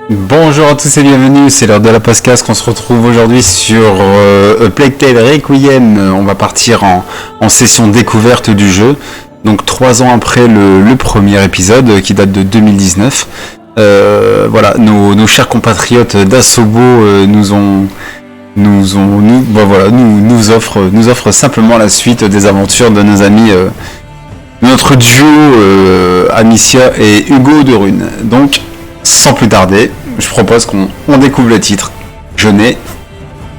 Bonjour à tous et bienvenue, c'est l'heure de la podcast qu'on se retrouve aujourd'hui sur A Plague Tale Requiem. On va partir en session découverte du jeu, donc 3 ans après le premier épisode qui date de 2019. Voilà, nos chers compatriotes d'Asobo nous offrent simplement la suite des aventures de nos amis, notre duo Amicia et Hugo de Rune. Donc, sans plus tarder, je propose qu'on découvre le titre. Je n'ai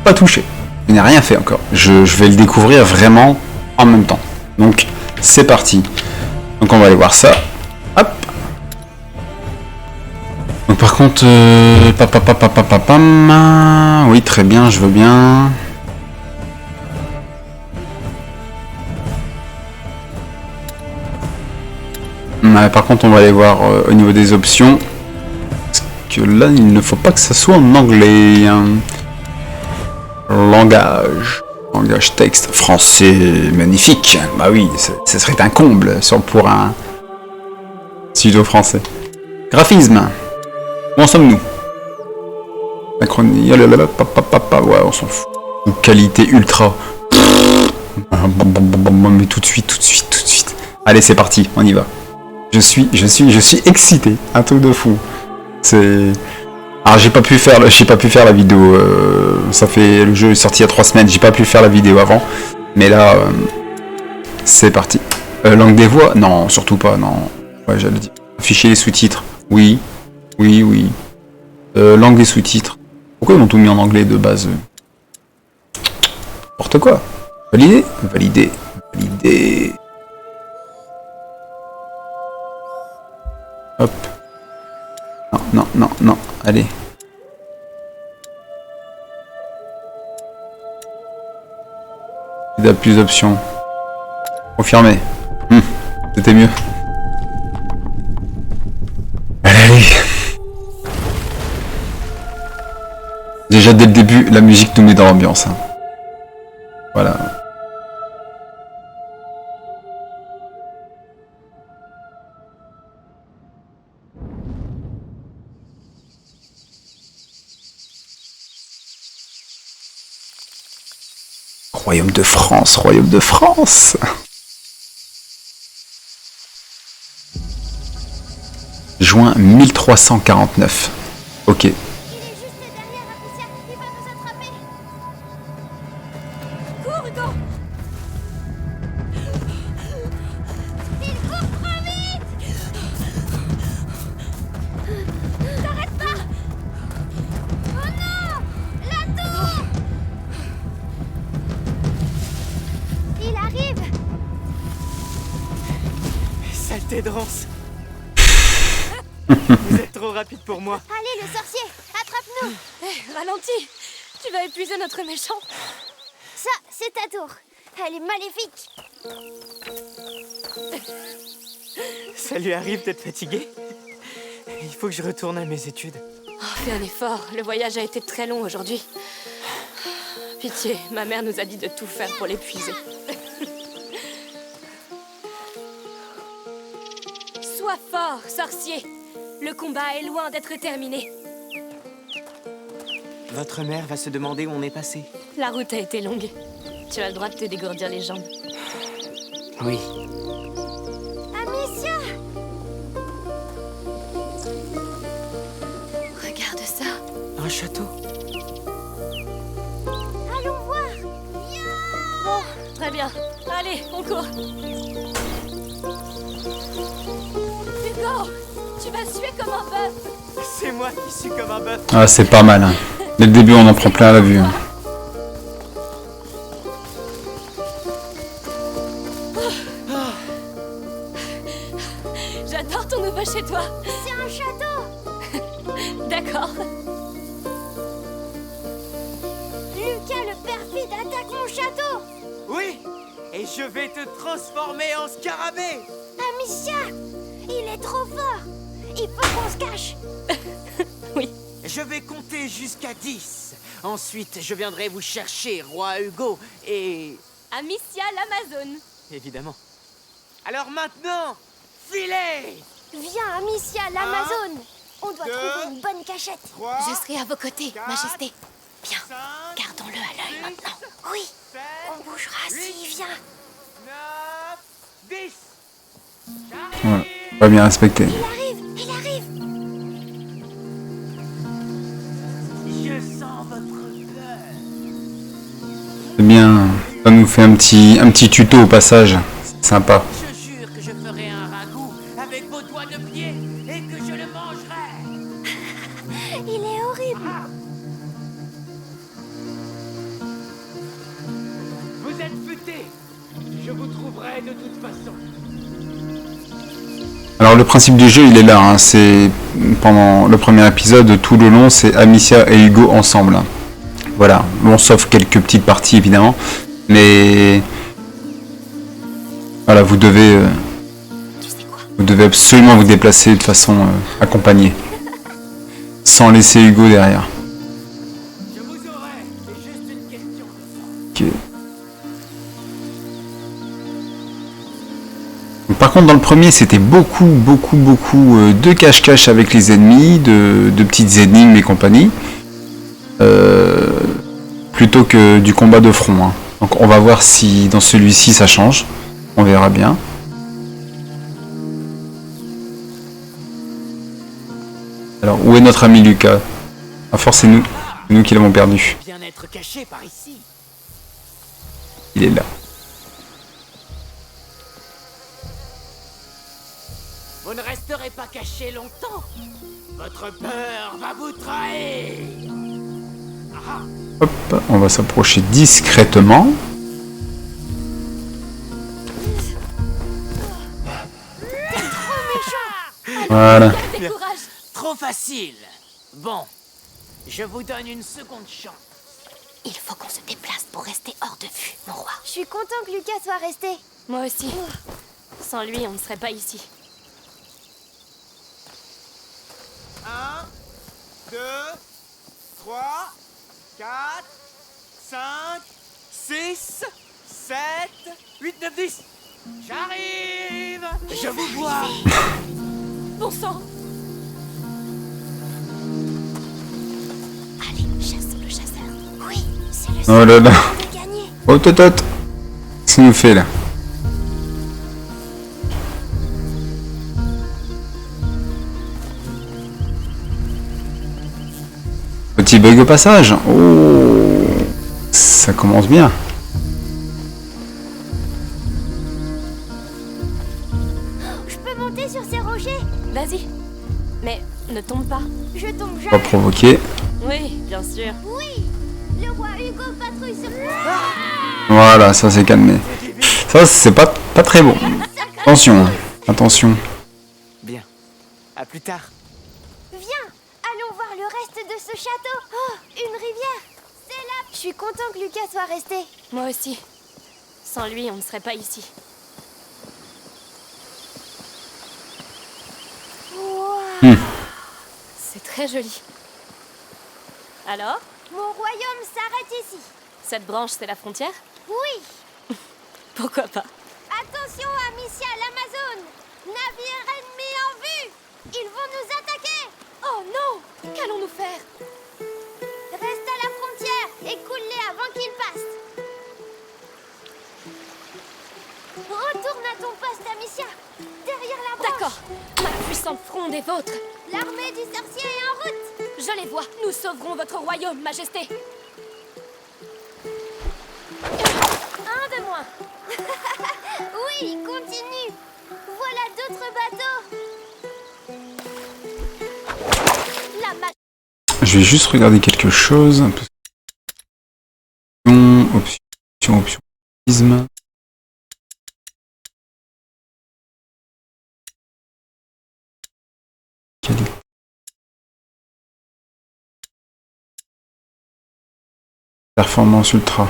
pas touché. Je n'ai rien fait encore. Je vais le découvrir vraiment en même temps. Donc, c'est parti. Donc, on va aller voir ça. Hop. Donc, par contre... Oui, très bien, je veux bien. Par contre, on va aller voir au niveau des options. Que là, il ne faut pas que ça soit en anglais. Langage texte français magnifique. Bah oui, ce serait un comble pour un studio français. Graphisme. Où en sommes-nous? Macronie. Ouais, on s'en fout. Qualité ultra. Mais tout de suite. Allez, c'est parti, on y va. Je suis excité, un truc de fou. Alors j'ai pas pu faire la vidéo. Le jeu est sorti il y a 3 semaines. J'ai pas pu faire la vidéo avant, mais là c'est parti. Langue des voix, non, surtout pas, non. Ouais, j'allais dire. Afficher les sous-titres, oui. Langue des sous-titres. Pourquoi ils m'ont tout mis en anglais de base? N'importe quoi. Valider. Hop. Non, allez. Il y a plus d'options. Confirmer. C'était mieux. Allez. Déjà dès le début, la musique nous met dans l'ambiance. Voilà. Royaume de France. Juin 1349. Ok. Il est juste derrière Amicia, il va nous attraper. Cours, Hugo. Il court trop vite. T'arrêtes pas. Oh non, la tour. Il arrive. Saleté de Rance. Vous êtes trop rapide pour moi. Allez, le sorcier, attrape-nous. Ralentis. Tu vas épuiser notre méchant. Ça, c'est ta tour. Elle est maléfique. Ça lui arrive d'être fatigué. Il faut que je retourne à mes études. Fais un effort. Le voyage a été très long aujourd'hui. Pitié, ma mère nous a dit de tout faire pour l'épuiser. Sois fort, sorcier. Le combat est loin d'être terminé. Votre mère va se demander où on est passé. La route a été longue. Tu as le droit de te dégourdir les jambes. Oui. Amicia. Regarde ça. Un château. Allons voir. Bon, très bien. Allez, on court. Hugo, tu vas suer comme un bœuf. C'est moi qui suis comme un bœuf. Ah, c'est pas mal. Dès le début, on en prend plein la vue. J'adore ton nouveau chez toi. C'est un château. D'accord. Lucas le perfide attaque mon château. Oui. Et je vais te transformer en scarabée. Amicia, il est trop fort. Il faut qu'on se cache. Oui. Je vais compter jusqu'à 10. Ensuite, je viendrai vous chercher, roi Hugo, et... Amicia l'Amazone. Évidemment. Alors maintenant, filez! Viens, Amicia. Amicia, l'Amazone. On doit trouver une bonne cachette. Je serai à vos côtés, Majesté. Bien, gardons-le à l'œil maintenant. Oui, on bougera s'il vient. 9, 10. Ouais, pas bien respecté. Il arrive, il arrive. Je sens votre peur. C'est bien. Ça nous fait un petit tuto au passage. C'est sympa. Je jure que je ferai un ragoût avec vos doigts de pied et que je le mangerai. Il est horrible. Vous êtes futés. Je vous trouverai de toute façon. Alors le principe du jeu il est là, hein. C'est pendant le premier épisode, tout le long c'est Amicia et Hugo ensemble. Hein. Voilà, bon sauf quelques petites parties évidemment, mais voilà vous devez absolument vous déplacer de façon accompagnée, sans laisser Hugo derrière. Je vous aurai. C'est juste une question de Ok. temps. Par contre dans le premier c'était beaucoup de cache-cache avec les ennemis, de petites énigmes et compagnie, plutôt que du combat de front. Hein. Donc on va voir si dans celui-ci ça change, on verra bien. Alors où est notre ami Lucas? À force c'est nous qui l'avons perdu. Bien être caché par ici. Il est là. Vous ne resterez pas caché longtemps. Votre peur va vous trahir. Ah, Hop, on va s'approcher discrètement. Voilà. Décourage. trop facile. Bon, je vous donne une seconde chance. Il faut qu'on se déplace pour rester hors de vue, mon roi. Je suis content que Lucas soit resté. Moi aussi. Sans lui, on ne serait pas ici. 1, 2, 3, 4, 5, 6, 7, 8, 9, 10. J'arrive. Je vous vois. Bon sang. Allez, chassons le chasseur. Oui, c'est le Oh seul là là. de gagner. Oh tot. Qu'est-ce qu'il nous fait là? Petit bug au passage. Oh, ça commence bien. Je peux monter sur ces rochers? Vas-y. Mais ne tombe pas. Je tombe On va jamais. provoquer. Oui, bien sûr. Oui, le roi Hugo patrouille sur... Voilà, ça s'est calmé. Ça c'est pas très bon. Attention, hein. Attention. Bien. À plus tard. Viens, allons voir le reste de ce château. Oh, une rivière. C'est là. Je suis content que Lucas soit resté. Moi aussi. Sans lui, on ne serait pas ici. Wow. C'est très joli. Alors, Mon royaume s'arrête ici. cette branche, c'est la frontière? Oui. Pourquoi pas? Attention, Amicia, l'Amazone. Navire ennemi en vue. Ils vont nous attaquer. Oh non! Qu'allons-nous faire? Reste à la frontière et coule-les avant qu'ils passent. Retourne à ton poste, Amicia. Derrière la branche. D'accord. Ma puissante fronde est vôtre. L'armée du sorcier est en route. Je les vois. Nous sauverons votre royaume, Majesté. Un de moins. Oui, continue. Voilà d'autres bateaux. La ma... Je vais juste regarder quelque chose. Option, prisme. Performance ultra.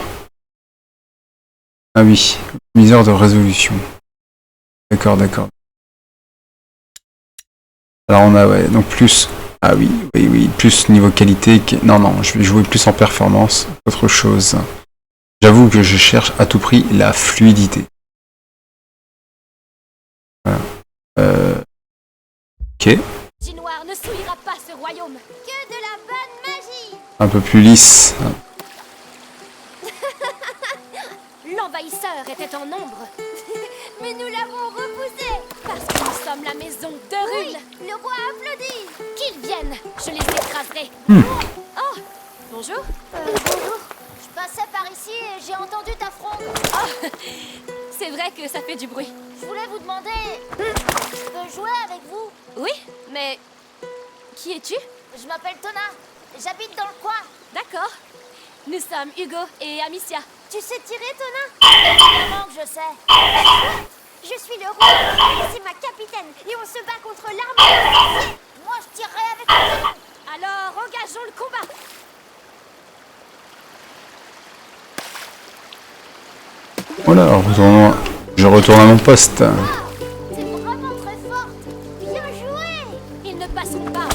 Ah oui, misère de résolution. D'accord. Alors on a ouais, donc plus. Ah oui, plus niveau qualité. Non, je vais jouer plus en performance. Autre chose. J'avoue que je cherche à tout prix la fluidité. Voilà. Ok. Magie noire ne souillera pas ce royaume. Que de la bonne magie. Un peu plus lisse. L'envahisseur était en nombre. Mais nous l'avons repoussé. Parce que nous sommes la maison de Rune. Le roi applaudit. Qu'ils viennent, je les écraserai. Oh, bonjour. Bonjour. Je passais par ici et j'ai entendu ta fronde. Oh, c'est vrai que ça fait du bruit. Je voulais vous demander... Je peux jouer avec vous? Oui, mais qui es-tu? Je m'appelle Tona. J'habite dans le coin. D'accord. Nous sommes Hugo et Amicia. Tu sais tirer, Tona? Évidemment que je sais. Je suis le roi et c'est ma capitaine et on se bat contre l'armée des sorciers. Moi, je tirerai avec le canon. Alors, engageons le combat. Voilà, je retourne à mon poste. T'es vraiment très forte. Bien joué. Ils ne passeront pas.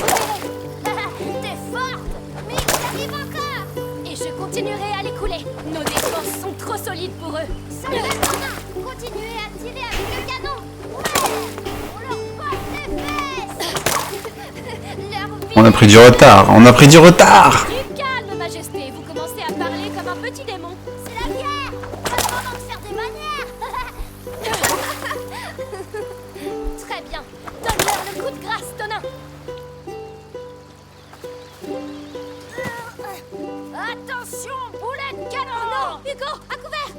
T'es forte. Mais j'arrive encore. Et je continuerai à les couler. Nos défenses sont trop solides pour eux. Ça va, Tona. Continuez à tirer avec le canon. Ouais. On leur passe les fesses. Leur vie. On a pris du retard, on a pris du retard. Du calme, Majesté. Vous commencez à parler comme un petit démon. C'est la bière. Ça demande de faire des manières. Très bien. Donne-leur le coup de grâce, Tonin. Attention, boulet de canon. Non, Hugo, à couvert.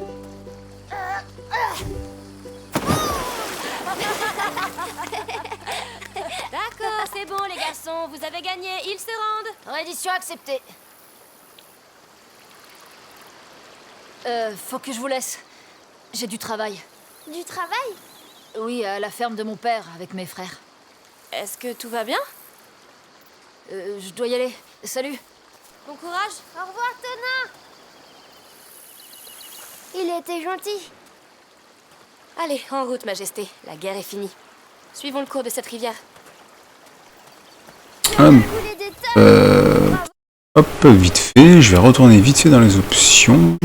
D'accord, c'est bon, les garçons. Vous avez gagné. Ils se rendent. Reddition acceptée. Faut que je vous laisse. J'ai du travail. Du travail? Oui, à la ferme de mon père, avec mes frères. Est-ce que tout va bien? Je dois y aller. Salut. Bon courage. Au revoir, Tona. Il était gentil. Allez, en route, Majesté. La guerre est finie. Suivons le cours de cette rivière. Hum, Couler des tonnes. Hop, vite fait. Je vais retourner vite fait dans les options.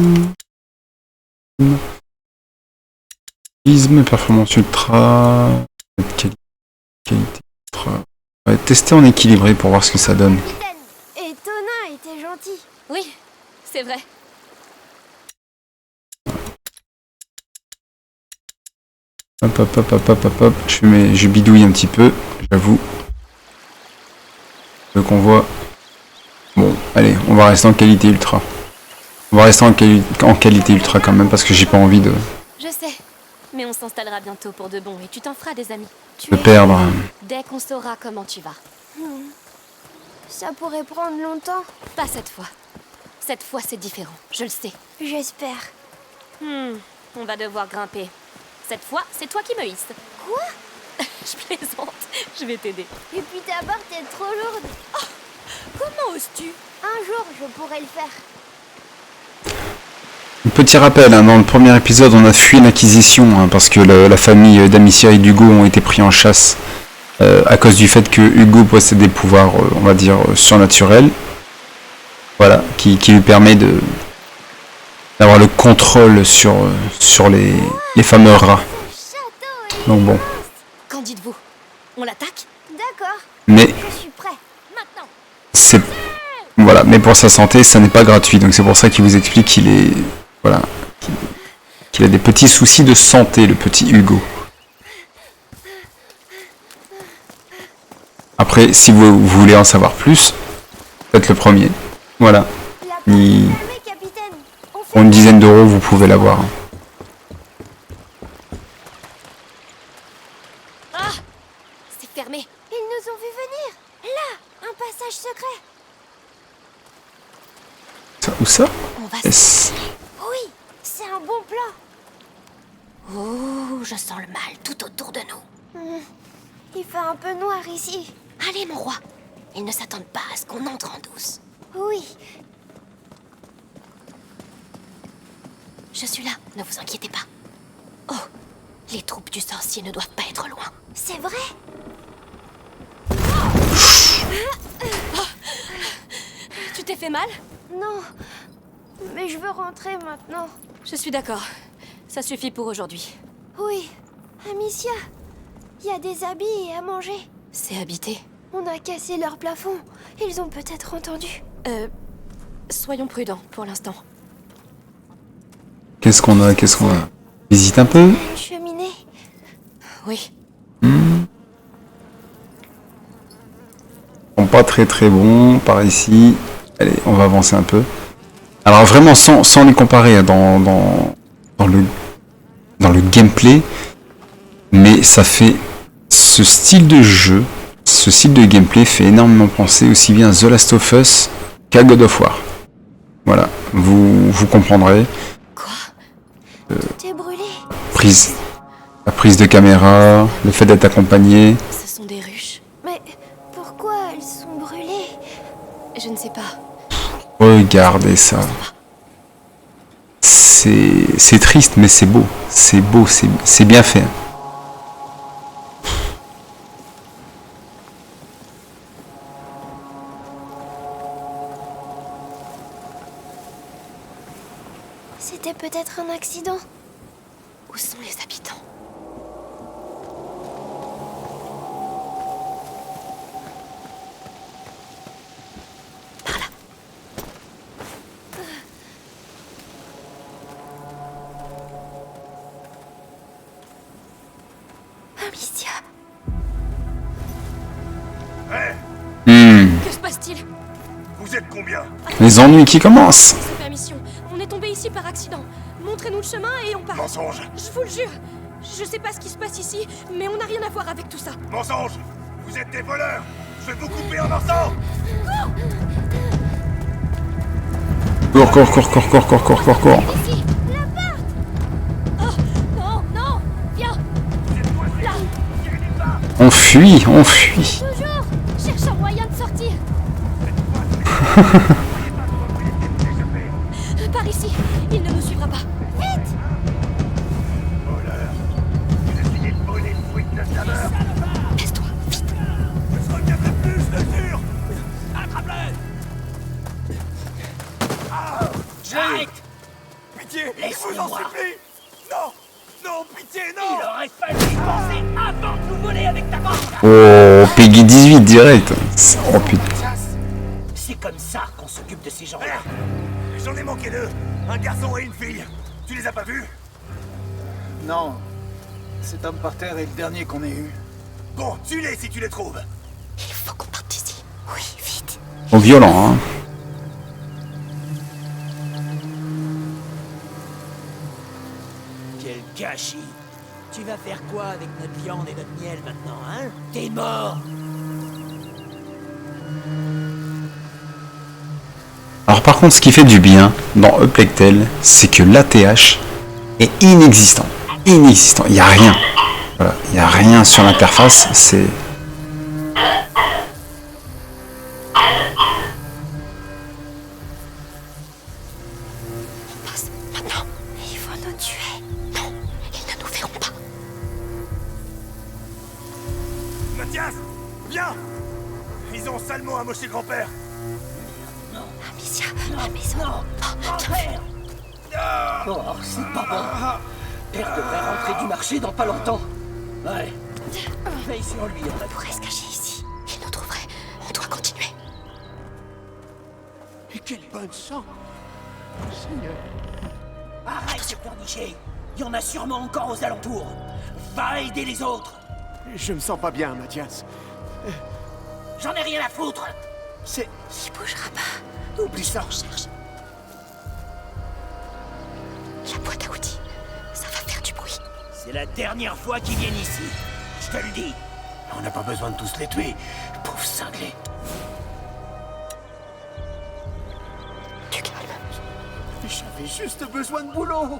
Performance ultra. Qualité ultra. On va tester en équilibré pour voir ce que ça donne. Capitaine. Et Tona était gentil. Oui, c'est vrai. Hop, hop, hop, hop, hop, hop, hop. Je bidouille un petit peu, j'avoue. Le convoi. Bon, allez, on va rester en qualité ultra. On va rester en qualité ultra quand même parce que j'ai pas envie de Je sais. Mais on s'installera bientôt pour de bon et tu t'en feras des amis. perdre. Dès qu'on saura comment tu vas. Ça pourrait prendre longtemps. Pas cette fois. Cette fois, c'est différent. Je le sais. J'espère. On va devoir grimper. Cette fois, c'est toi qui me hisses. Quoi? Je plaisante. Je vais t'aider. Et puis ta barre est trop lourde. Comment oses-tu? Un jour, je pourrais le faire. Petit rappel, hein, dans le premier épisode, on a fui l'inquisition hein, parce que la famille d'Amicia et d'Hugo ont été pris en chasse à cause du fait que Hugo possède des pouvoirs, on va dire, surnaturels. Voilà, qui lui permet d'avoir le contrôle sur les fameux rats. Ce château est... Donc bon. Qu'en dites-vous? On l'attaque? D'accord, Mais je suis prêt. Maintenant. c'est... Voilà, mais pour sa santé, ça n'est pas gratuit. Donc c'est pour ça qu'il vous explique qu'il est... Voilà. Qu'il a des petits soucis de santé, le petit Hugo. Après, si vous voulez en savoir plus, faites le premier. Voilà. La porte Il- est fermée, capitaine. On fait Pour une dizaine d'euros, vous pouvez l'avoir. Ah! C'est fermé. Ils nous ont vu venir. Là, un passage secret. Ça, où ça? On va Yes. Oui, c'est un bon plan. Oh, je sens le mal tout autour de nous. Il fait un peu noir ici. Allez, mon roi. Ils ne s'attendent pas à ce qu'on entre en douce. Oui, Je suis là, ne vous inquiétez pas. Oh, les troupes du sorcier ne doivent pas être loin. c'est vrai. Tu t'es fait mal? Non, mais je veux rentrer maintenant. Je suis d'accord. Ça suffit pour aujourd'hui. Oui, Amicia, il y a des habits et à manger. C'est habité. On a cassé leur plafond. Ils ont peut-être entendu. Soyons prudents pour l'instant. Qu'est-ce qu'on a? Qu'est-ce qu'on a? Visite un peu. Une cheminée. Oui. Ils sont pas très très bons par ici. Allez, on va avancer un peu. Alors vraiment sans les comparer hein, dans le gameplay, mais ça fait ce style de jeu, ce style de gameplay fait énormément penser aussi bien à The Last of Us qu'à God of War. Voilà, vous comprendrez. Tout est brûlé. La prise de caméra, le fait d'être accompagné. Ce sont des ruches. Mais pourquoi elles sont brûlées? Je ne sais pas. Regardez ça. C'est triste, mais c'est beau. C'est beau, c'est bien fait. C'était peut-être un accident. Où sont les habitants? Par là. Amicia. Que se passe-t-il? Vous êtes combien? Les ennuis qui commencent. C'est permission. On est tombé ici par accident. Montrez-nous le chemin et on part. Mensonge! Je vous le jure. Je sais pas ce qui se passe ici, mais on n'a rien à voir avec tout ça. Mensonge! Vous êtes des voleurs! Je vais vous couper en morceaux! Cours. Ici, la porte. Oh, non, non. Viens. On fuit. Toujours. Cherche un moyen de sortir. Par ici. Il ne nous suivra pas. Vite. Voleurs! Vous essayez de voler le fruit de notre labeur! Baisse-toi, vite. Je reviendrai plus, je te jure! Attrape-le! J'arrête. Pitié! Je vous Laisse-moi. en supplie! Non! Non, pitié, non! Il aurait fallu y penser avant de nous voler avec ta bande. Oh, Peggy 18 direct. Oh putain. C'est comme ça qu'on s'occupe de ces gens-là. J'en ai manqué deux! Un garçon et une fille! Tu les as pas vus? Non. Cet homme par terre est le dernier qu'on ait eu. Bon, tue-les si tu les trouves! Il faut qu'on parte d'ici. Oui, vite. Oh, violent, hein. Quel gâchis. Tu vas faire quoi avec notre viande et notre miel maintenant, hein? T'es mort. Alors par contre, ce qui fait du bien dans A Plague Tale, c'est que l'ATH est inexistant. Inexistant. Il n'y a rien. Voilà. Il n'y a rien sur l'interface. C'est... Passe, maintenant. Ils vont nous tuer. Non, ils ne nous verront pas. Mathias! Viens! Ils ont salement amoché grand-père! Amicia, la maison. Oh, c'est pas bon. Père devrait rentrer du marché dans pas longtemps. Ouais. Veille sur lui, on va On pourrait se cacher ici. Ils nous trouveraient. On doit continuer. Et quel bonne sang. Seigneur. Arrête de pleurnicher. Il y en a sûrement encore aux alentours. Va aider les autres. Je me sens pas bien, Mathias. J'en ai rien à foutre. C'est... Il bougera pas. Oublie ça. On cherche. La boîte à outils. Ça va faire du bruit. C'est la dernière fois qu'ils viennent ici. Je te le dis. On n'a pas besoin de tous les tuer! Pauvre cinglé. Du calme. J'avais juste besoin de boulot.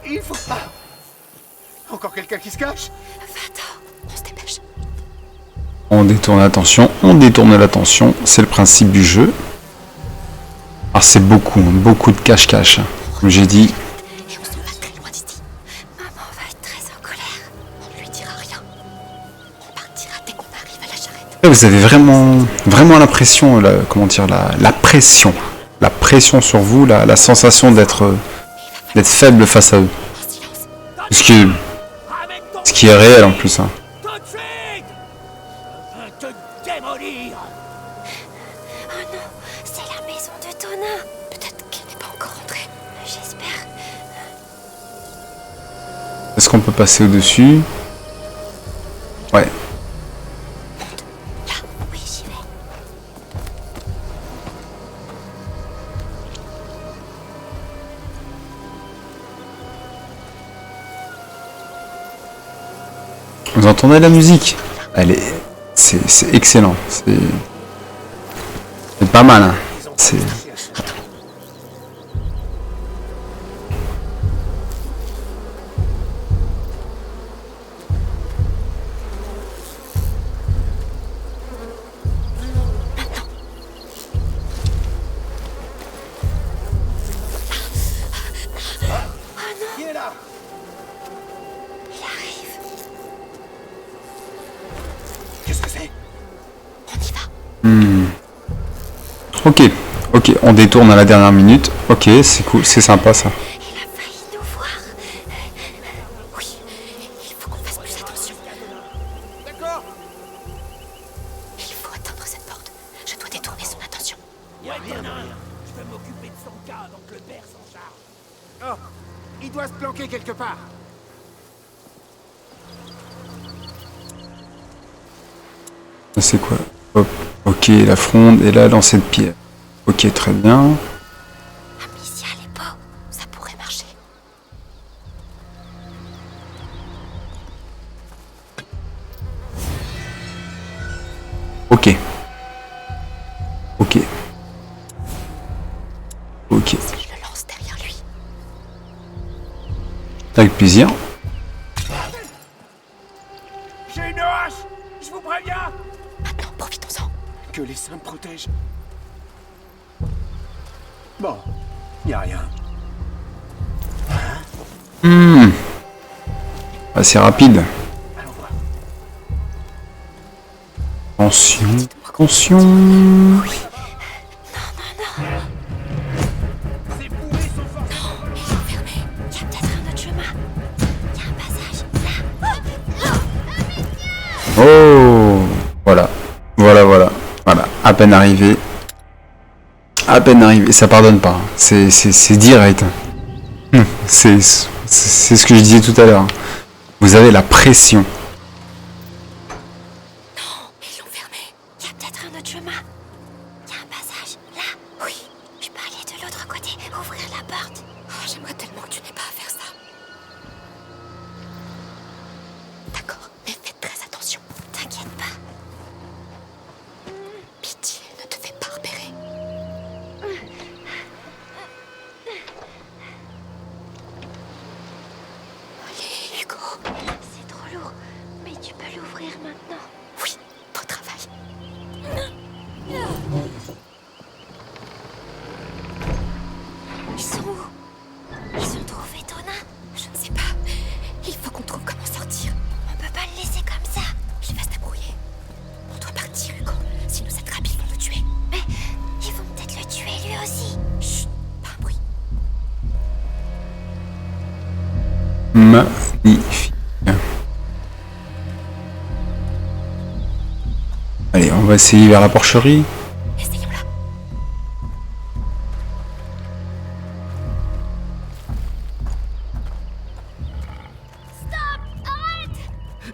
Il faut pas... Encore quelqu'un qui se cache? Va-t'en. On se dépêche. On détourne l'attention, c'est le principe du jeu. Alors c'est beaucoup de cache-cache, comme j'ai dit. Et on s'en va très loin d'ici. Maman va être très en colère. On ne lui dira rien. On partira dès qu'on arrive à la charrette. Vous avez vraiment l'impression, comment dire, la pression sur vous, la sensation d'être faible face à eux. En silence. Parce que Ce qui est réel en plus. Hein. Tout de suite! Je veux te démolir! Oh non, c'est la maison de Tona. Peut-être qu'elle n'est pas encore rentrée. J'espère. Est-ce qu'on peut passer au-dessus? Ouais. Là, oui, j'y vais. Vous entendez la musique? Elle est... C'est excellent. C'est pas mal. Hein. C'est... Qui est là? Il arrive. Qu'est-ce que c'est? On y va. Ok. Ok, on détourne à la dernière minute. Ok, c'est cool, c'est sympa ça. Il a failli nous voir. Oui, il faut qu'on fasse plus attention. D'accord. Il faut atteindre cette porte. Je dois détourner son attention. Ouais, bien un. Je peux m'occuper de son cas avant que le père s'en charge. Oh, il doit se planquer quelque part. C'est quoi? Hop. Ok, la fronde et là lancer de pierre. Ok, très bien. Amicia, les pots, ça pourrait marcher. Ok. Ok. Ok. Si je le lance derrière lui. Avec plaisir. J'ai une hache. Je vous préviens. Maintenant, profitons-en. Que les saints me protègent. Bon, y a rien. Assez rapide. Allons voir. Attention. Attention. C'est bourré son force. Ils sont fermés. Il y a peut-être un autre chemin. Il y a un passage. Là. Oh. Voilà. Voilà. À peine arrivé. À peine arrivé. Ça pardonne pas. C'est direct. C'est ce que je disais tout à l'heure. Vous avez la pression. Ils l'ont fermé. Il y a peut-être un autre chemin. Il y a un passage. Là. Oui. Je peux aller de l'autre côté. Ouvrir la porte. Oh, j'aimerais tellement que tu n'aies pas à faire ça. D'accord. Mais faites très attention. T'inquiète pas. Pitié, ne te fais pas repérer. Allez, Hugo. C'est trop lourd. Mais tu peux l'ouvrir maintenant. Oui, beau travail. Ils sont où? Ils ont trouvé Tona? Je ne sais pas. Il faut qu'on trouve comment sortir. On peut pas le laisser comme ça. Il va se débrouiller. On doit partir, Hugo. Sinon cette rapide vont le tuer. Mais ils vont peut-être le tuer lui aussi. Chut, pas un bruit. Magnifique. Allez, on va essayer vers la porcherie. Essayons-la.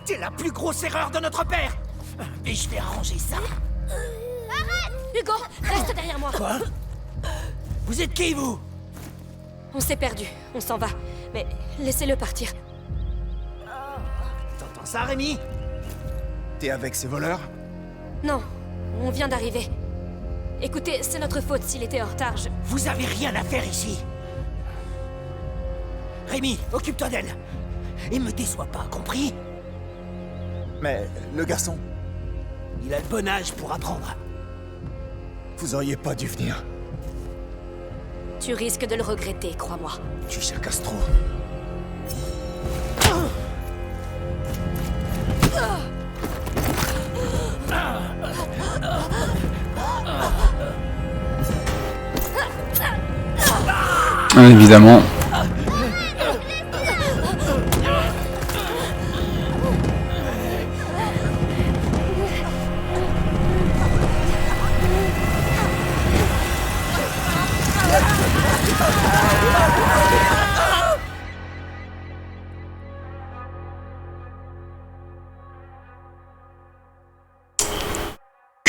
C'est la plus grosse erreur de notre père. Mais je vais arranger ça. Hugo, reste derrière moi. Quoi? Vous êtes qui, vous? On s'est perdu. On s'en va. Mais laissez-le partir. T'entends ça, Rémi? T'es avec ces voleurs? Non, on vient d'arriver. Écoutez, c'est notre faute s'il était en retard. Vous avez rien à faire ici. Rémi, occupe-toi d'elle. Et me déçois pas, compris? Mais le garçon, Il a le bon âge pour apprendre. vous auriez pas dû venir. Tu risques de le regretter, crois-moi. Tu chacasses trop. Évidemment.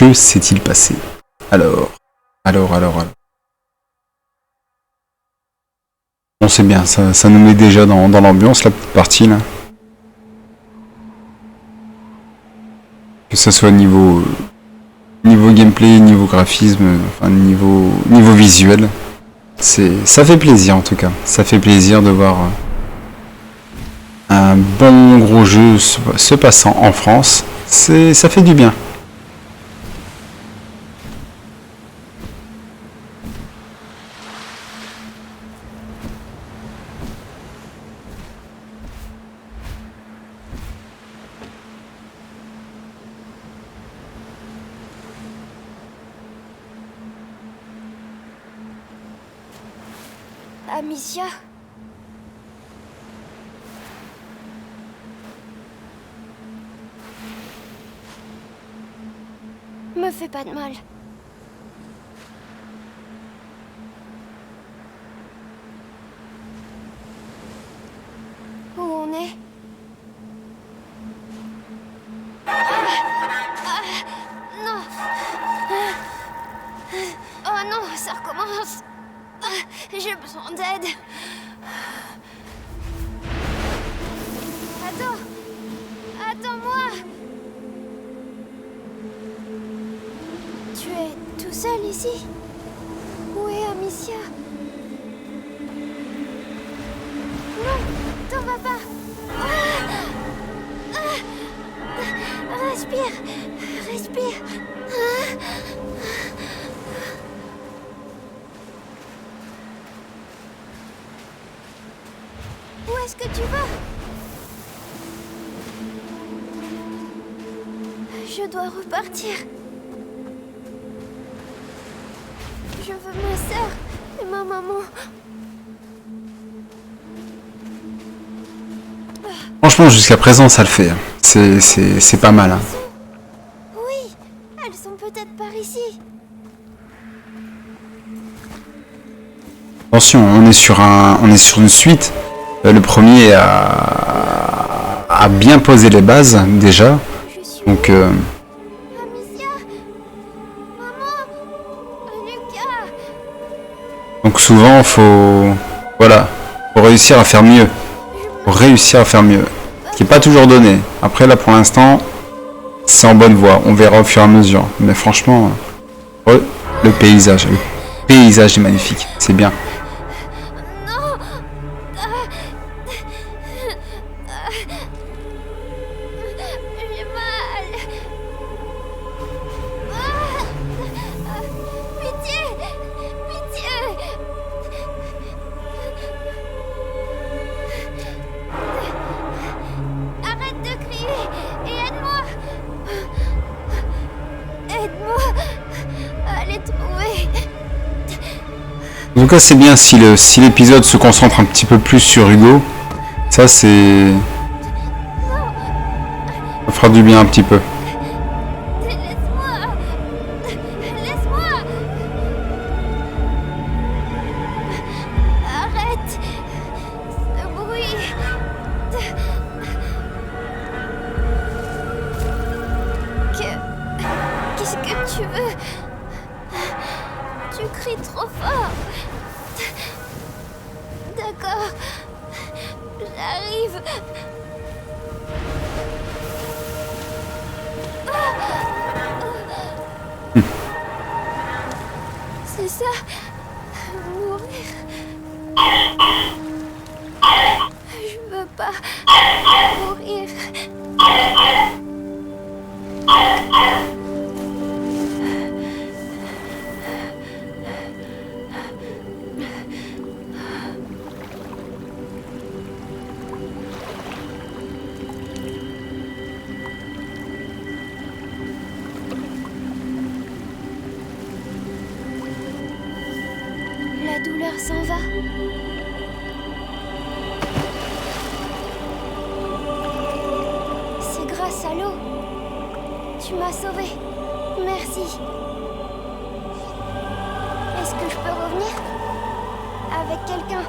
Que s'est-il passé? Alors. Bon, c'est bien, ça nous met déjà dans l'ambiance, la petite partie, là. Que ce soit niveau gameplay, niveau graphisme, enfin niveau visuel. Ça fait plaisir, en tout cas. Ça fait plaisir de voir un bon gros jeu se passant en France. Ça fait du bien. Amicia? Me fais pas de mal. Où on est? Non! Oh non, ça recommence! J'ai besoin d'aide. Attends-moi. Tu es tout seul ici? Où est Amicia? Non, t'en vas pas. Respire. Où est-ce que tu vas? Je dois repartir. Je veux ma sœur et ma maman. Franchement, jusqu'à présent, ça le fait. C'est pas mal. Hein. Oui, elles sont peut-être par ici. Attention, on est sur une suite. Le premier a bien posé les bases déjà. Je suis Donc Amicia. Maman. Lucas. donc souvent faut réussir à faire mieux. Ce qui n'est pas toujours donné. Après là pour l'instant, c'est en bonne voie. On verra au fur et à mesure. Mais franchement, le paysage est magnifique. C'est bien. Non. J'ai mal. Pitié. Arrête de crier et aide-moi. Aide-moi à les trouver. En tout cas, c'est bien si l'épisode se concentre un petit peu plus sur Hugo. Ça fera du bien un petit peu. Laisse-moi. Arrête ce bruit. Qu'est-ce que tu veux? Tu cries trop fort. D'accord. J'arrive. C'est ça. Mourir. Je veux pas mourir. La douleur s'en va. C'est grâce à l'eau. Tu m'as sauvée. Merci. Est-ce que je peux revenir? Avec quelqu'un?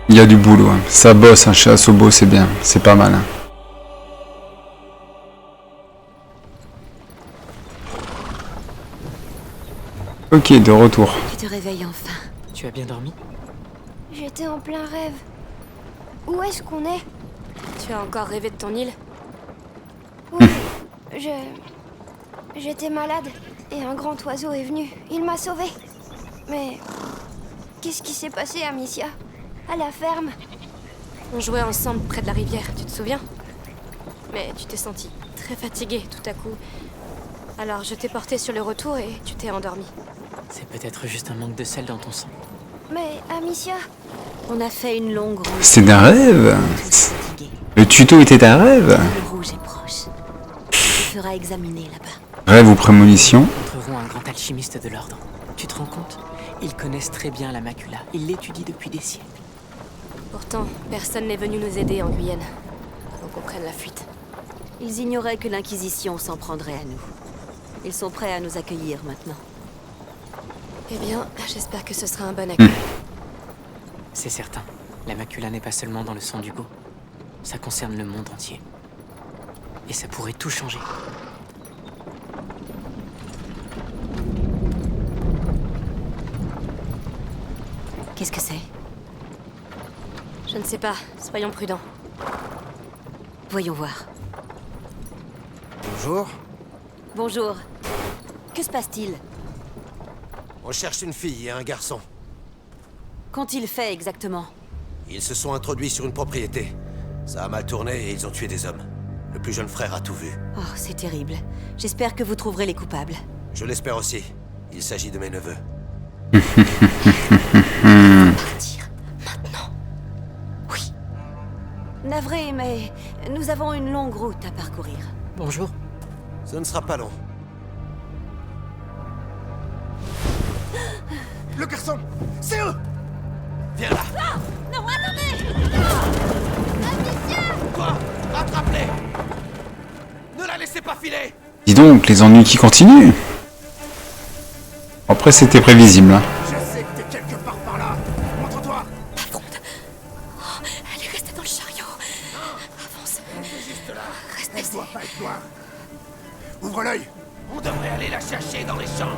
Il y a du boulot. Hein. Ça bosse, hein, chez Asobo, c'est bien. C'est pas mal. Hein. Ok, de retour. Tu te réveilles enfin. Tu as bien dormi? J'étais en plein rêve. Où est-ce qu'on est? Tu as encore rêvé de ton île? Oui, j'étais malade et un grand oiseau est venu. Il m'a sauvée. Mais qu'est-ce qui s'est passé, Amicia? À la ferme? On jouait ensemble près de la rivière, tu te souviens? Mais tu t'es senti très fatiguée tout à coup. Alors je t'ai porté sur le retour et tu t'es endormi. C'est peut-être juste un manque de sel dans ton sang. Mais Amicia, On a fait une longue route. C'était un rêve. Fatigué. Le tuto était un rêve. Le rouge est proche. Tu te feras examiner là-bas. Rêve ou prémonition. Nous trouverons un grand alchimiste de l'ordre. Tu te rends compte? Ils connaissent très bien la macula. Ils l'étudient depuis des siècles. Pourtant, personne n'est venu nous aider en Guyenne. Avant qu'on prenne la fuite. Ils ignoraient que l'Inquisition s'en prendrait à nous. Ils sont prêts à nous accueillir maintenant. Eh bien, j'espère que ce sera un bon accueil. C'est certain. La macula n'est pas seulement dans le sang d'Hugo. Ça concerne le monde entier. Et ça pourrait tout changer. Qu'est-ce que c'est? Je ne sais pas, soyons prudents. Voyons voir. Bonjour. Bonjour. Que se passe-t-il? On cherche une fille et un garçon. Qu'ont-ils fait exactement? Ils se sont introduits sur une propriété. Ça a mal tourné et ils ont tué des hommes. Le plus jeune frère a tout vu. Oh, c'est terrible. J'espère que vous trouverez les coupables. Je l'espère aussi. Il s'agit de mes neveux. Partir. Maintenant. Oui. Navré, mais nous avons une longue route à parcourir. Bonjour. Ce ne sera pas long. Le garçon! C'est eux! Viens là! non, attendez! Quoi? Attrape-les! Ne la laissez pas filer! Dis donc, les ennuis qui continuent. Après, c'était prévisible. Hein. Je sais que t'es quelque part par là! Montre-toi! Elle est restée dans le chariot. Avance. Juste là! Reste Elle ici. doit pas être loin! Ouvre l'œil! On devrait aller la chercher dans les champs!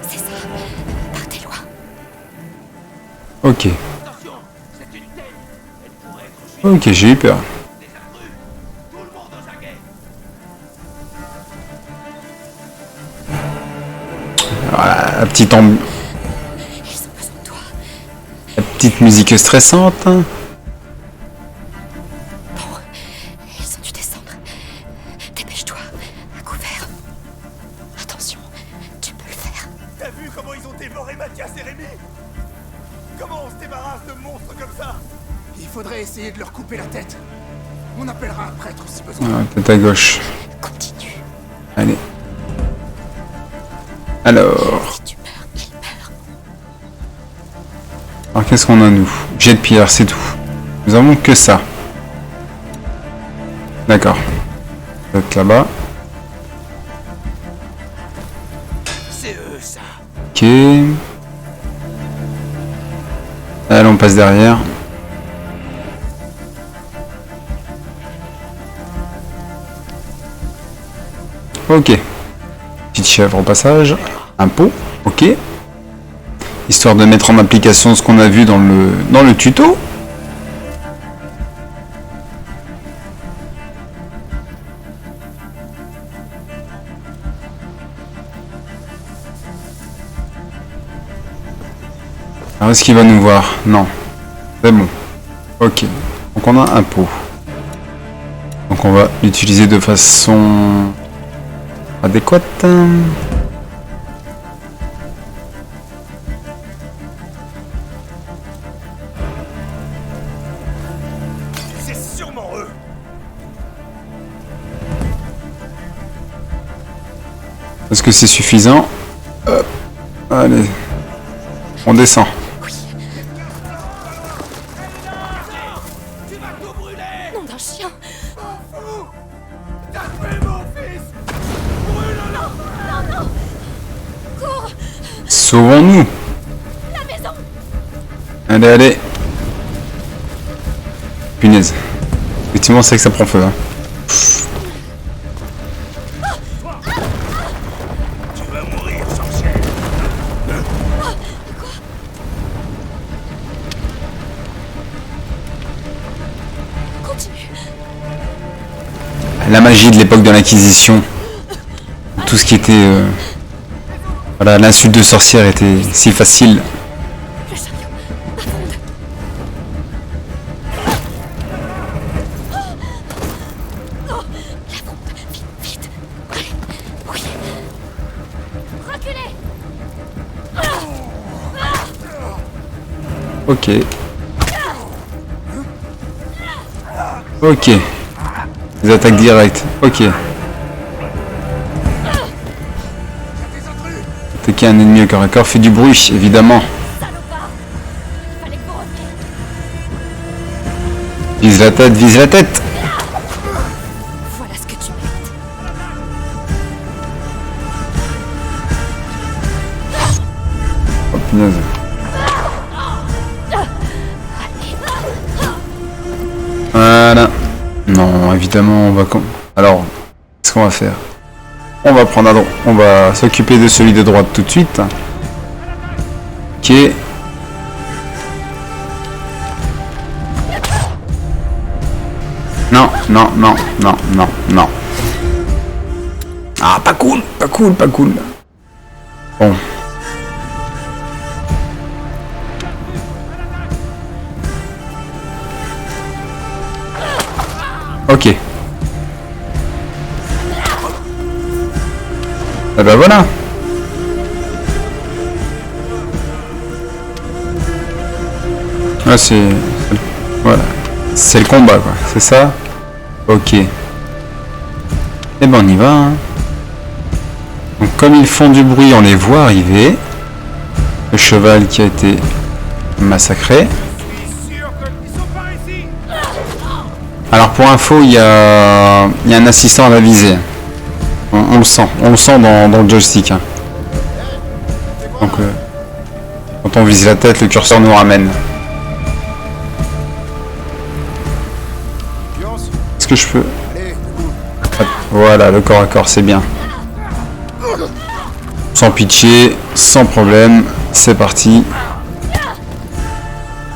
C'est ça. Partez loin. Ok. Attention! C'est une tête! Elle pourrait être Ok, j'ai eu peur. des intrus! Tout le monde aux aguets! Voilà, Ils ont besoin de toi. la petite musique stressante. Bon. Ils ont dû descendre. Dépêche-toi. À couvert. Attention. Tu peux le faire. T'as vu comment ils ont dévoré Mathias et Rémi? Comment on se débarrasse de monstres comme ça? Il faudrait essayer de leur couper la tête. On appellera un prêtre si besoin. Ah, peut-être à gauche. Continue. Allez. Alors. Si tu meurs, il meurt. Alors qu'est-ce qu'on a nous? Jet de pierre, c'est tout. Nous avons que ça. D'accord. Peut-être là-bas. C'est eux, ça! Ok. Allez, on passe derrière. Ok. Petite chèvre au passage. Un pot. Ok. Histoire de mettre en application ce qu'on a vu dans le tuto. Alors est-ce qu'il va nous voir? Non. C'est bon. Ok. Donc on a un pot. Donc on va l'utiliser de façon adéquate. C'est sûrement eux! Est-ce que c'est suffisant? Allez. On descend. Tu vas tout brûler! Nom d'un chien. T'as tué mon fils! Sauvons-nous. La maison! Allez, allez. punaise. Effectivement, c'est vrai que ça prend feu. Hein. Tu vas mourir, sorcière. Continue. La magie de l'époque de l'Inquisition. Tout ce qui était... Voilà, l'insulte de sorcière était si facile. Le chariot. Avonde. Oh, l'avonde. Vite, vite. Allez. Oui. Reculez. Ok. Ok. Des attaques directes. Ok. Attaquer un ennemi au corps à corps fait du bruit, évidemment. Salopard. Fallait que vous reveniez. Vise la tête, vise la tête. Voilà ce que tu mérites. Oh punaise. Voilà. Non, évidemment, on va... Alors, qu'est-ce qu'on va faire? On va prendre à droite. On va s'occuper de celui de droite tout de suite. Ok. Non, non, non, non, non, non. Ah, pas cool, pas cool, pas cool. Bon. Ok. Ah bah voilà. Ah c'est... Voilà. C'est le combat quoi, c'est ça? Ok. Et ben on y va. Hein. Donc comme ils font du bruit, on les voit arriver. Le cheval qui a été massacré. Alors pour info, il y a un assistant à la visée. On le sent dans le joystick. Hein. Donc quand on vise la tête, le curseur nous ramène. Est-ce que je peux... Voilà, le corps à corps, c'est bien. Sans pitié, sans problème, c'est parti.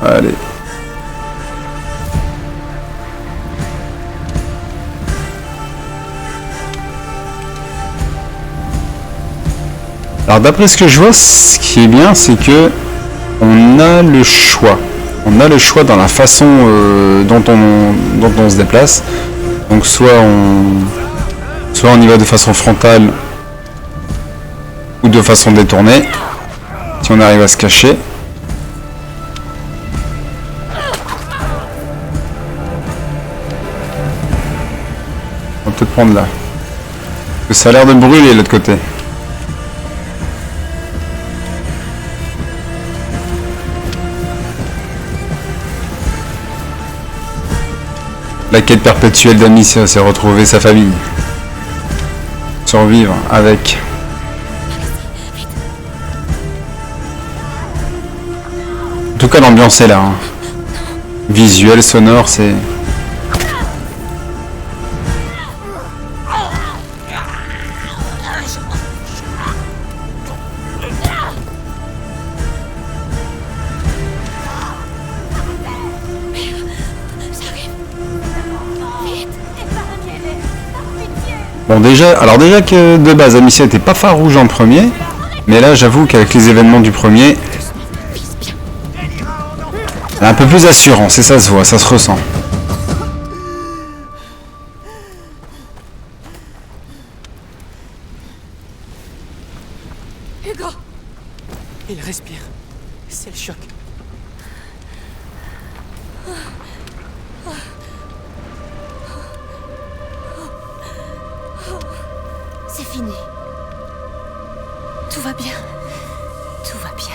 Allez. Alors d'après ce que je vois, ce qui est bien, c'est que on a le choix. On a le choix dans la façon dont on se déplace. Donc soit on y va de façon frontale ou de façon détournée. Si on arrive à se cacher. On va peut-être prendre là. Parce que ça a l'air de brûler de l'autre côté. La quête perpétuelle d'Amicia, c'est retrouver sa famille. Survivre avec. En tout cas, l'ambiance est là. Hein. Visuel, sonore, c'est... Bon déjà que de base Amicia était pas farouche en premier, mais là j'avoue qu'avec les événements du premier, elle est un peu plus assurante, et ça se voit, ça se ressent. Hugo! Il respire. C'est le choc. C'est fini. Tout va bien. Tout va bien.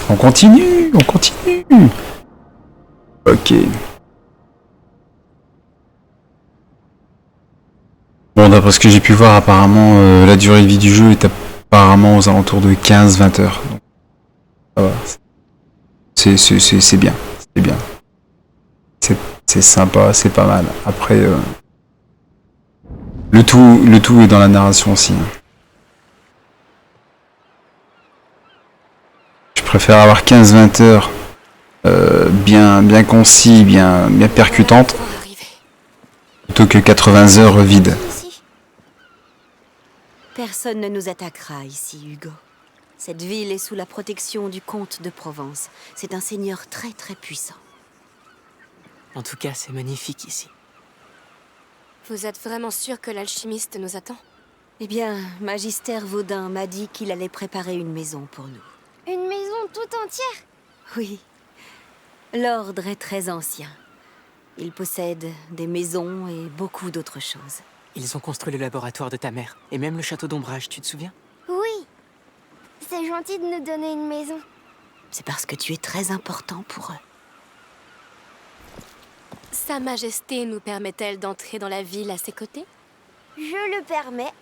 On continue. Ok. d'après ce que j'ai pu voir, apparemment, la durée de vie du jeu est apparemment aux alentours de 15-20 heures. Donc, ça va. C'est bien. C'est bien. C'est sympa, c'est pas mal. Après, le tout est dans la narration aussi. Hein. Je préfère avoir 15-20 heures bien concis, bien percutantes, plutôt que 80 heures vides. Personne ne nous attaquera ici, Hugo. Cette ville est sous la protection du comte de Provence. C'est un seigneur très puissant. En tout cas, c'est magnifique ici. Vous êtes vraiment sûr que l'alchimiste nous attend? Eh bien, Magister Vaudin m'a dit qu'il allait préparer une maison pour nous. Une maison tout entière? Oui. L'ordre est très ancien. Il possède des maisons et beaucoup d'autres choses. Ils ont construit le laboratoire de ta mère, et même le château d'ombrage, tu te souviens? Oui. C'est gentil de nous donner une maison. C'est parce que tu es très important pour eux. Sa Majesté nous permet-elle d'entrer dans la ville à ses côtés? Je le permets.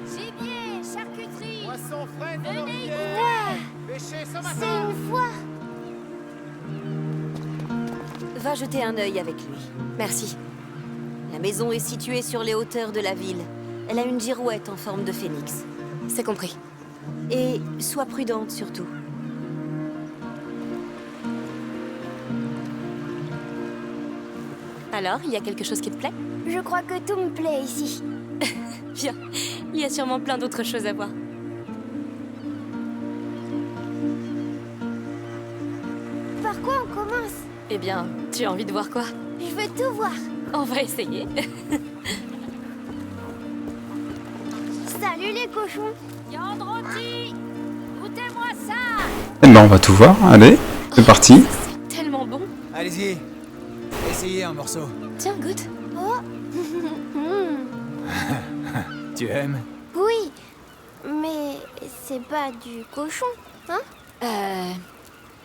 Gibier, charcuterie, Poisson frais de venez y rivière. Pêché ce C'est matin. une fois. Va jeter un œil avec lui. Merci. La maison est située sur les hauteurs de la ville. Elle a une girouette en forme de phénix. C'est compris. Et sois prudente surtout. Alors, il y a quelque chose qui te plaît? Je crois que tout me plaît ici. Bien. Il y a sûrement plein d'autres choses à voir. Par quoi on commence? Eh bien, tu as envie de voir quoi? Je veux tout voir. On va essayer. Salut les cochons. Viande rôtie, goûtez-moi ça. Eh ben, on va tout voir. Allez, c'est parti. C'est tellement bon. Allez-y. Essayez un morceau. Tiens, goûte. Oh. Tu aimes? Oui, mais c'est pas du cochon, hein?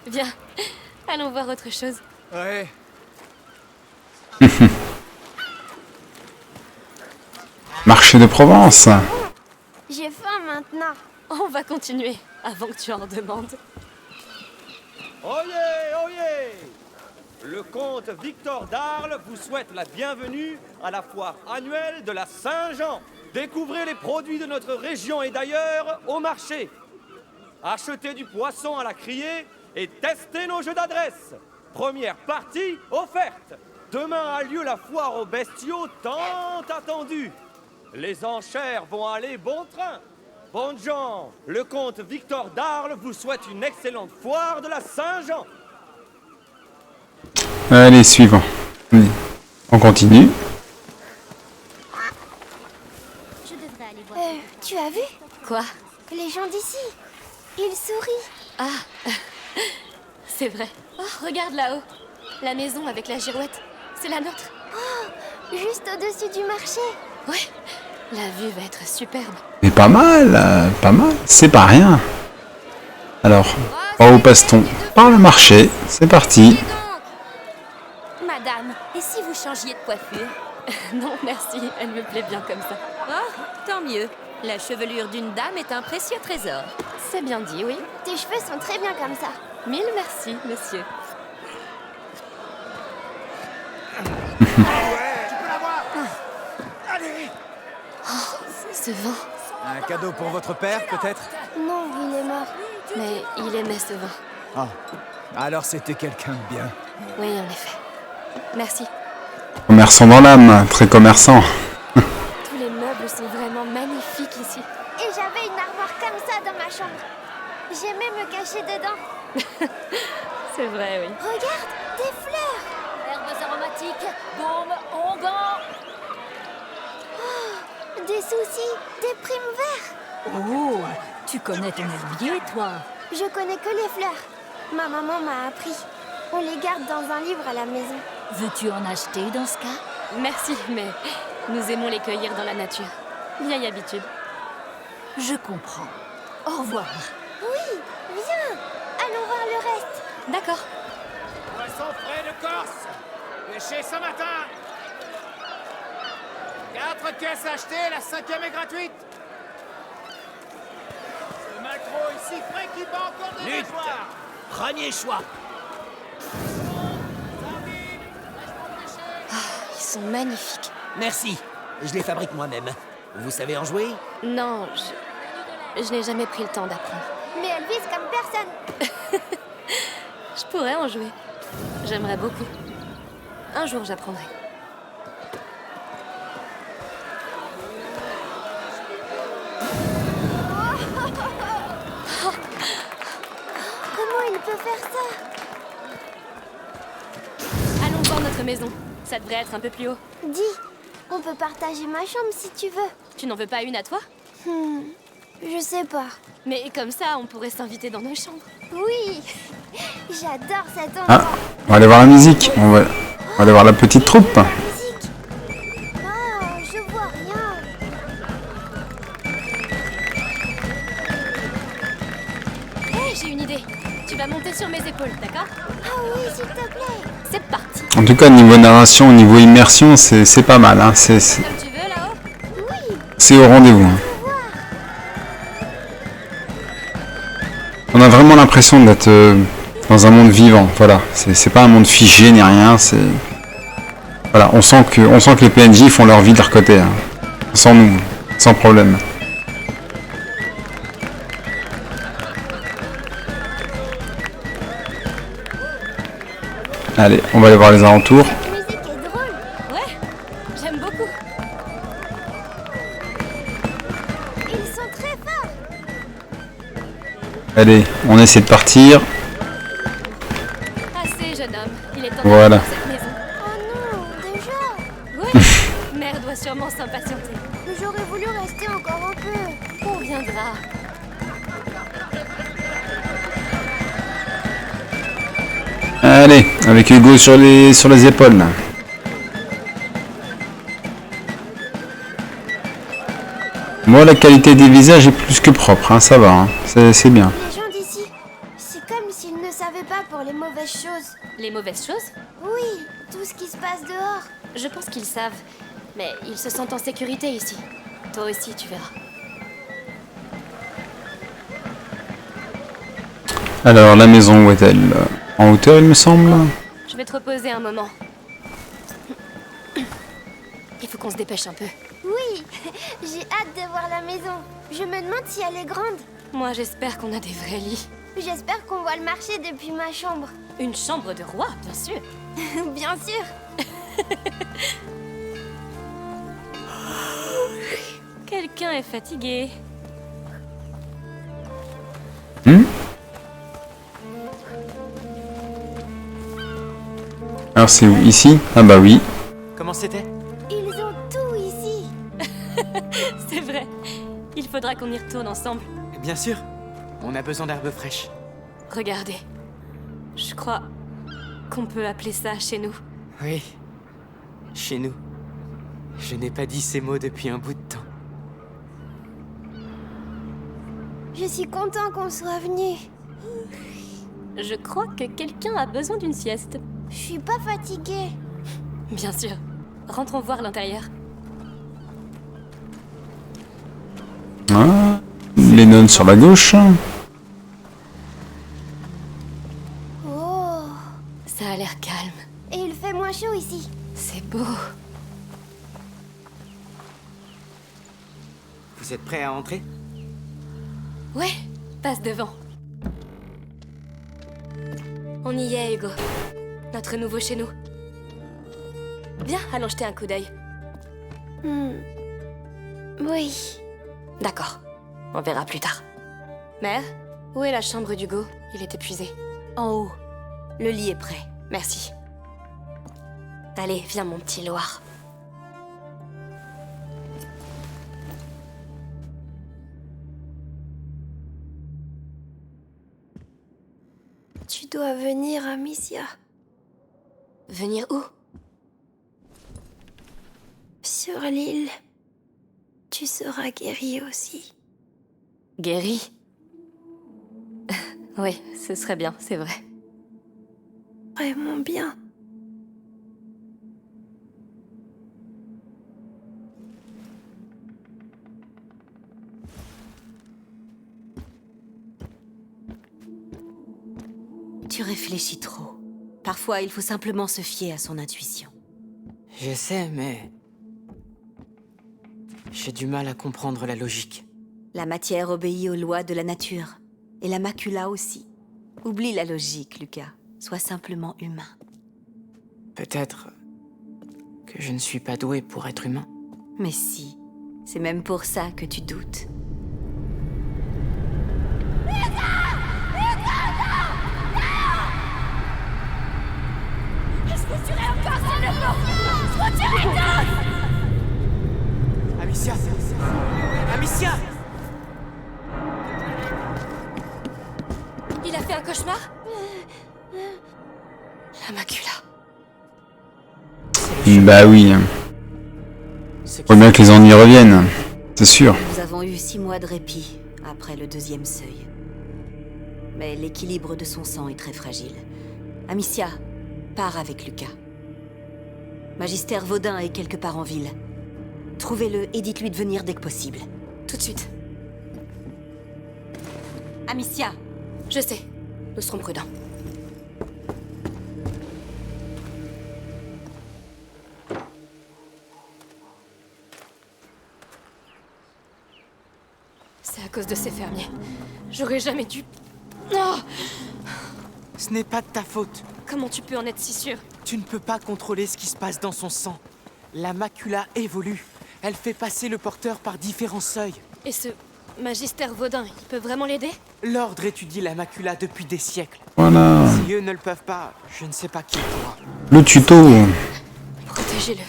Viens. Allons voir autre chose. Ouais. Marché de Provence. J'ai faim maintenant. On va continuer avant que tu en demandes. Oyez, oyez! Le comte Victor d'Arles vous souhaite la bienvenue à la foire annuelle de la Saint-Jean. Découvrez les produits de notre région et d'ailleurs au marché. Achetez du poisson à la criée et testez nos jeux d'adresse. Première partie offerte. Demain a lieu la foire aux bestiaux tant attendue. Les enchères vont aller bon train. Bonnes gens, le comte Victor d'Arles vous souhaite une excellente foire de la Saint-Jean. Allez, suivant. Oui. On continue. Je devrais aller voir. Tu as vu? Quoi? Les gens d'ici. Ils sourient. Ah, c'est vrai. Oh, regarde là-haut. La maison avec la girouette. C'est la nôtre. Oh, juste au-dessus du marché. Ouais, la vue va être superbe. Mais pas mal, pas mal. C'est pas rien. Alors, par où passe-t-on? Par le marché. C'est parti. Madame, et si vous changiez de coiffure? Non, merci. Elle me plaît bien comme ça. Oh, tant mieux. La chevelure d'une dame est un précieux trésor. C'est bien dit, oui. Tes cheveux sont très bien comme ça. Mille merci, monsieur. Tu peux l'avoir. Allez. Oh, ce vin. Un cadeau pour votre père, peut-être? Non, il est mort. Mais il aimait ce vin. Ah. Alors c'était quelqu'un de bien. Oui, en effet. Merci. Commerçant dans l'âme, très commerçant. Tous les meubles sont vraiment magnifiques ici. Et j'avais une armoire comme ça dans ma chambre. J'aimais me cacher dedans. C'est vrai, oui. Regarde, des fleurs. Herbes aromatiques, baume, onguent. Oh, des soucis, des primes verts. Oh, tu connais ton herbier, toi? Je connais que les fleurs. Ma maman m'a appris. On les garde dans un livre à la maison. Veux-tu en acheter dans ce cas? Merci, mais nous aimons les cueillir dans la nature. Vieille habitude. Je comprends. Au revoir. Oui, d'accord? Poisson frais de Corse. Pêché ce matin. 4 caisses achetées, la 5e est gratuite. Ce maquereau est si frais qu'il va encore de Lutte. nageoires. Premier choix. Ils sont magnifiques. Merci. Je les fabrique moi-même. Vous savez en jouer? Non, je n'ai jamais pris le temps d'apprendre. Mais elle vise comme personne. Je pourrais en jouer. J'aimerais beaucoup. Un jour, j'apprendrai. Comment il peut faire ça? Allons voir notre maison. Ça devrait être un peu plus haut. Dis, on peut partager ma chambre si tu veux. Tu n'en veux pas une à toi? Je sais pas. Mais comme ça, on pourrait s'inviter dans nos chambres. Oui, j'adore cet endroit. Ah, on va aller voir la musique. On va aller voir la petite troupe. La musique. Oh, je vois rien. Hé, j'ai une idée. Tu vas monter sur mes épaules, d'accord? Ah oui, s'il te plaît. C'est parti. En tout cas, niveau narration, au niveau immersion, c'est pas mal. Hein. Comme tu veux, là-haut? Oui, C'est au rendez-vous. Hein. On a vraiment l'impression d'être dans un monde vivant. Voilà, c'est pas un monde figé ni rien. C'est voilà, on sent que les PNJ font leur vie de leur côté, hein. Sans nous, sans problème. Allez, on va aller voir les alentours. la musique est drôle. Ouais, j'aime beaucoup. Ils sont très forts. Allez, on essaie de partir. Assez, jeune homme. Il est temps Voilà. de cette maison. Oh non, déjà. Ouais. Mère doit sûrement s'impatienter. J'aurais voulu rester encore un peu. On viendra. Allez, avec Hugo sur les épaules. Là. Moi, la qualité des visages est plus que propre, hein, ça va, hein, c'est bien. Les gens d'ici, c'est comme s'ils ne savaient pas pour les mauvaises choses. Les mauvaises choses? Oui, tout ce qui se passe dehors. Je pense qu'ils savent. Mais ils se sentent en sécurité ici. Toi aussi, tu verras. Alors, la maison, où est-elle? En hauteur, il me semble. Je vais te reposer un moment. Il faut qu'on se dépêche un peu. Oui, j'ai hâte de voir la maison. Je me demande si elle est grande. Moi, j'espère qu'on a des vrais lits. J'espère qu'on voit le marché depuis ma chambre. Une chambre de roi, bien sûr. Bien sûr. Quelqu'un est fatigué. Alors, c'est où? Ici? Ah bah oui. Comment c'était? Ils ont tout ici. C'est vrai. Il faudra qu'on y retourne ensemble. Bien sûr. On a besoin d'herbes fraîches. Regardez. Je crois qu'on peut appeler ça chez nous. Oui. Chez nous. Je n'ai pas dit ces mots depuis un bout de temps. Je suis content qu'on soit venu. Je crois que quelqu'un a besoin d'une sieste. Je suis pas fatiguée. Bien sûr. Rentrons voir l'intérieur. Ah, les nonnes sur la gauche. Oh. Ça a l'air calme. Et il fait moins chaud ici. C'est beau. Vous êtes prêts à entrer? Ouais, passe devant. On y est, Hugo. Notre nouveau chez nous. Viens, allons jeter un coup d'œil. Oui. D'accord. On verra plus tard. Mère, où est la chambre d'Hugo? Il est épuisé. En haut. Le lit est prêt. Merci. Allez, viens, mon petit Loir. Tu dois venir, Amicia. Venir où? Sur l'île. Tu seras guérie aussi. Guéri? Oui, ce serait bien, c'est vrai. vraiment bien. Tu réfléchis trop. Parfois, il faut simplement se fier à son intuition. Je sais, mais... j'ai du mal à comprendre la logique. La matière obéit aux lois de la nature. Et la macula aussi. Oublie la logique, Lucas. Sois simplement humain. Peut-être que je ne suis pas doué pour être humain. Mais si. C'est même pour ça que tu doutes. Je vous tuerai encore s'il le faut. Je vous tuerai tous. Amicia! Amicia! Il a fait un cauchemar? La macula. Bah oui. Faut bien que les ennuis reviennent. C'est sûr. Nous avons eu 6 mois de répit après le 2e seuil. Mais l'équilibre de son sang est très fragile. Amicia, pars avec Lucas. Magister Vaudin est quelque part en ville. Trouvez-le et dites-lui de venir dès que possible. Tout de suite. Amicia! Je sais. Nous serons prudents. C'est à cause de ces fermiers. J'aurais jamais dû... Oh! Ce n'est pas de ta faute. Comment tu peux en être si sûr? Tu ne peux pas contrôler ce qui se passe dans son sang. La macula évolue. Elle fait passer le porteur par différents seuils. Et ce Magister Vaudin, il peut vraiment l'aider? L'ordre étudie la macula depuis des siècles. Voilà. Si eux ne le peuvent pas, je ne sais pas qui pourra. Le tuto, Protégez-le.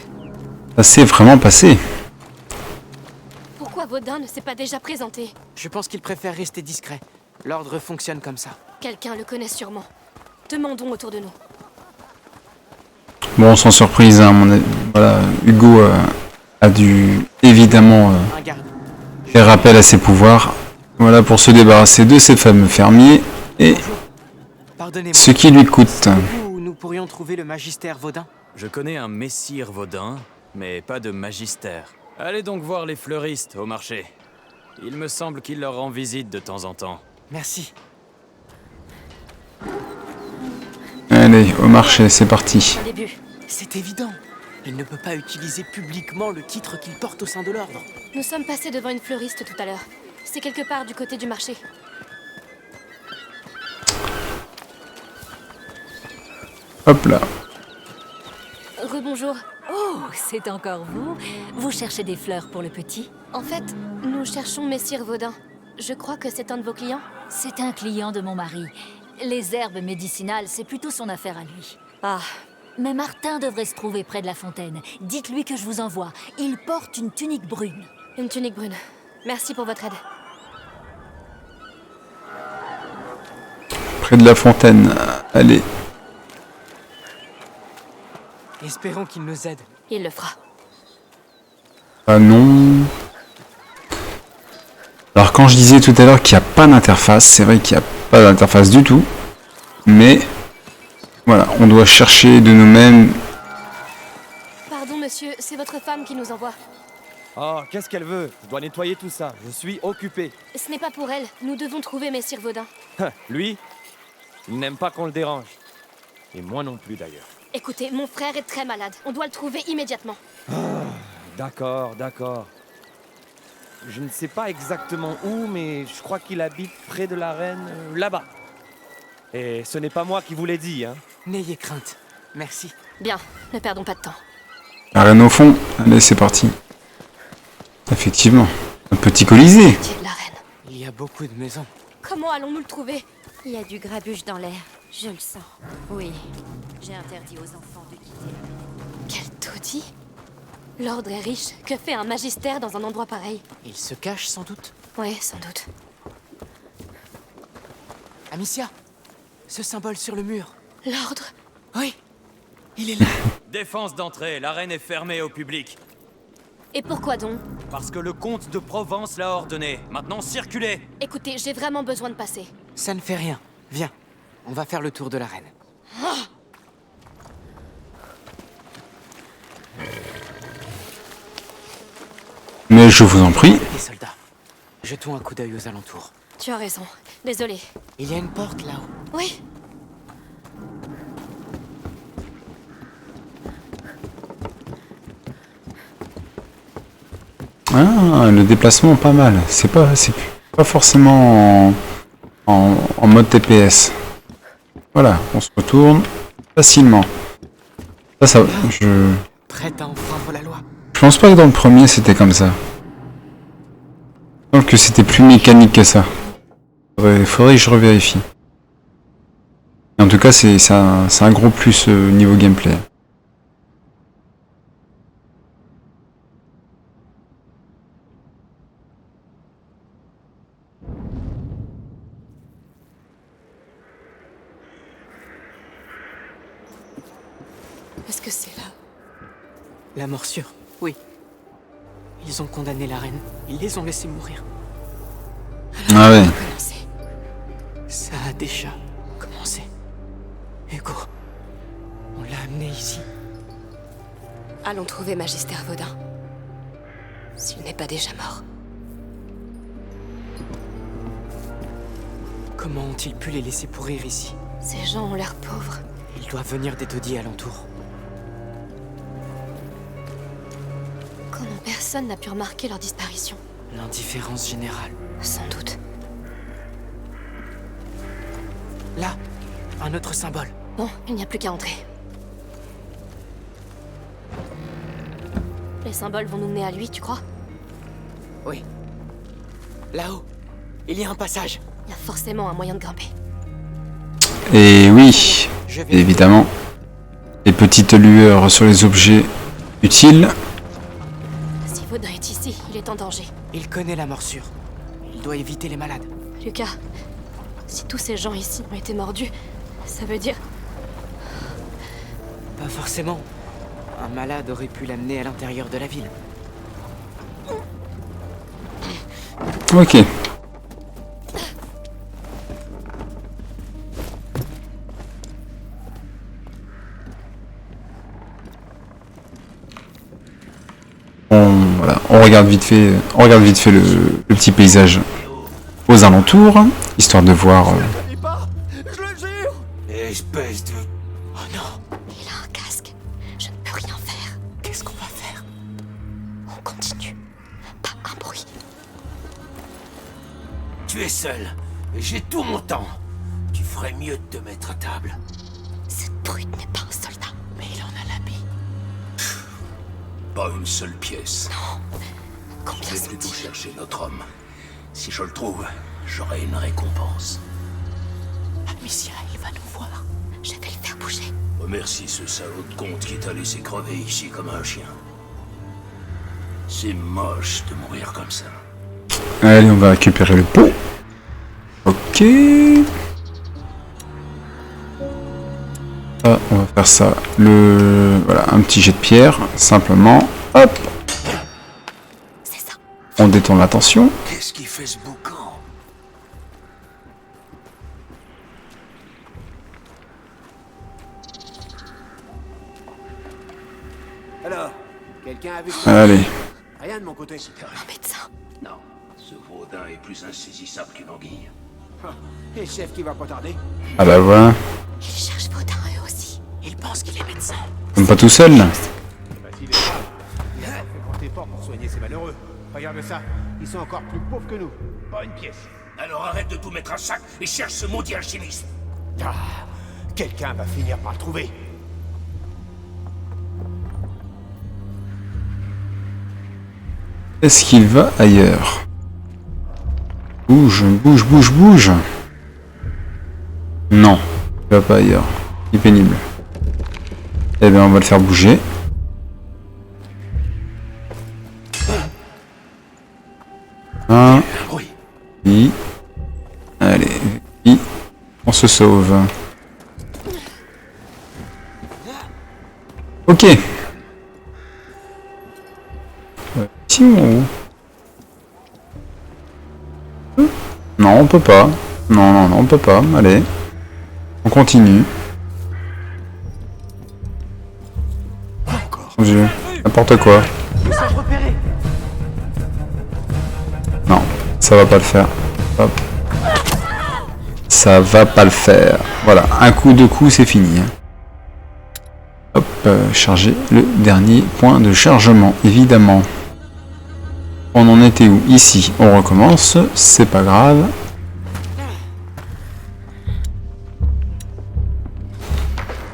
ça s'est vraiment passé. Pourquoi Vaudin ne s'est pas déjà présenté? Je pense qu'il préfère rester discret. L'ordre fonctionne comme ça. Quelqu'un le connaît sûrement. Demandons autour de nous. Bon, sans surprise, hein, voilà, Hugo a dû évidemment Un garde. faire appel à ses pouvoirs. Voilà, pour se débarrasser de ces fameux fermiers et Pardonnez-moi. ce qui lui coûte. Où nous pourrions trouver le magister Vaudin? Je connais un messire Vaudin, mais pas de magister. Allez donc voir les fleuristes au marché. Il me semble qu'il leur rend visite de temps en temps. Merci. Allez, au marché, c'est parti. Un début. C'est évident. Il ne peut pas utiliser publiquement le titre qu'il porte au sein de l'ordre. Nous sommes passés devant une fleuriste tout à l'heure. C'est quelque part du côté du marché. Hop là. Rebonjour. Oh, c'est encore vous? Vous cherchez des fleurs pour le petit? En fait, nous cherchons Messire Vaudin. Je crois que c'est un de vos clients. C'est un client de mon mari. Les herbes médicinales, c'est plutôt son affaire à lui. Ah, Mais Martin devrait se trouver près de la fontaine. Dites-lui que je vous envoie. Il porte une tunique brune. une tunique brune. Merci pour votre aide. Près de la fontaine. Allez. Espérons qu'il nous aide. Il le fera. Ah non. Alors quand je disais tout à l'heure qu'il n'y a pas d'interface, c'est vrai qu'il n'y a pas d'interface du tout. Mais voilà, on doit chercher de nous-mêmes. Pardon, monsieur, c'est votre femme qui nous envoie. Oh, qu'est-ce qu'elle veut? Je dois nettoyer tout ça. Je suis occupé. Ce n'est pas pour elle. Nous devons trouver Messire Vaudin. Lui, il n'aime pas qu'on le dérange. Et moi non plus d'ailleurs. Écoutez, mon frère est très malade. On doit le trouver immédiatement. D'accord, d'accord. Je ne sais pas exactement où, mais je crois qu'il habite près de l'arène, là-bas. Et ce n'est pas moi qui vous l'ai dit, hein. N'ayez crainte. Merci. Bien, ne perdons pas de temps. L'arène au fond. Allez, c'est parti. Effectivement. Un petit colisée. Qui est de l'arène. Il y a beaucoup de maisons. Comment allons-nous le trouver? Il y a du grabuge dans l'air. Je le sens. Oui. J'ai interdit aux enfants de quitter. Quel taudis! L'ordre est riche. Que fait un magistère dans un endroit pareil? Il se cache sans doute. Oui, sans doute. Amicia, ce symbole sur le mur. L'ordre? Oui, il est là. Défense d'entrée, l'arène est fermée au public. Et pourquoi donc? Parce que le comte de Provence l'a ordonné. Maintenant, circulez! Écoutez, j'ai vraiment besoin de passer. Ça ne fait rien. Viens, on va faire le tour de l'arène. Mais je vous en prie. Les soldats. Jetons un coup d'œil aux alentours. Tu as raison. Désolé. Il y a une porte là-haut. Oui. Ah, le déplacement pas mal. C'est pas forcément en mode TPS. Voilà, on se retourne facilement. Ça, Prête à enfreindre la loi. je pense pas que dans le premier c'était comme ça. Je pense que c'était plus mécanique que ça. Faudrait que je revérifie. En tout cas, c'est un gros plus niveau gameplay. Est-ce que c'est là? La morsure, oui. Ils ont condamné la reine. Ils les ont laissés mourir. Ah ouais. Ça a déjà commencé. Hugo, on l'a amené ici. Allons trouver Magister Vaudin. S'il n'est pas déjà mort. Comment ont-ils pu les laisser pourrir ici? Ces gens ont l'air pauvres. Ils doivent venir des taudis alentours. Comment personne n'a pu remarquer leur disparition? L'indifférence générale. Sans doute. Là, un autre symbole. Bon, il n'y a plus qu'à entrer. Les symboles vont nous mener à lui, tu crois? Oui. Là-haut, il y a un passage. Il y a forcément un moyen de grimper. Et oui, évidemment. Les petites lueurs sur les objets utiles. Si Vaudin est ici, il est en danger. Il connaît la morsure. Il doit éviter les malades. Lucas, si tous ces gens ici ont été mordus, ça veut dire... Pas forcément. Un malade aurait pu l'amener à l'intérieur de la ville. Ok. Voilà, on regarde vite fait le petit paysage aux alentours, histoire de voir. Je le jure. Espèce de... Oh non. Il a un casque. Je ne peux rien faire. Qu'est-ce qu'on va faire? On continue. Pas un bruit. Tu es seul, et j'ai tout mon temps. Tu ferais mieux de te mettre à table. Cette brute n'est pas un soldat. Mais il en a l'habit. Pas une seule pièce. Non. Combien Je vais plutôt chercher notre homme. Si je le trouve, j'aurai une récompense. Amicia, il va nous voir. Je vais le faire bouger. Remercie ce salaud de comte qui t'a laissé crever ici comme un chien. C'est moche de mourir comme ça. Allez, on va récupérer le pot. Ok. Ah, on va faire ça. Voilà, un petit jet de pierre, simplement. Hop. C'est ça. On détourne l'attention. Qu'est-ce qui fait ce boucan? Alors, quelqu'un a vu... Allez. Rien de mon côté. Un médecin. Non, ce Vaudin est plus insaisissable qu'une anguille. Et le chef qui va pas tarder. Ah bah voilà. Ils cherchent Vaudin eux aussi. Il pense qu'il est médecin. On est pas tout seul là. Vas-y, les gars. Il a fait compter fort pour soigner ces malheureux. Regarde ça. Ils sont encore plus pauvres que nous. Pas une pièce. Alors arrête de tout mettre à sac et cherche ce maudit alchimiste. Ah, quelqu'un va finir par le trouver. Est-ce qu'il va ailleurs? Bouge, bouge, bouge, bouge. Non, il va pas ailleurs. Il est pénible. Eh bien, on va le faire bouger. Un. Oui. Allez, oui. On se sauve. Ok. Ici ou en haut? Non, on peut pas. Non, non, non, on peut pas. Allez. On continue. Mon Dieu. N'importe quoi. Ils sont repérés. Ça va pas le faire. Hop. Ça va pas le faire. Voilà, un coup, deux coups, c'est fini. Hop, charger le dernier point de chargement, évidemment. On en était où? Ici, on recommence, c'est pas grave.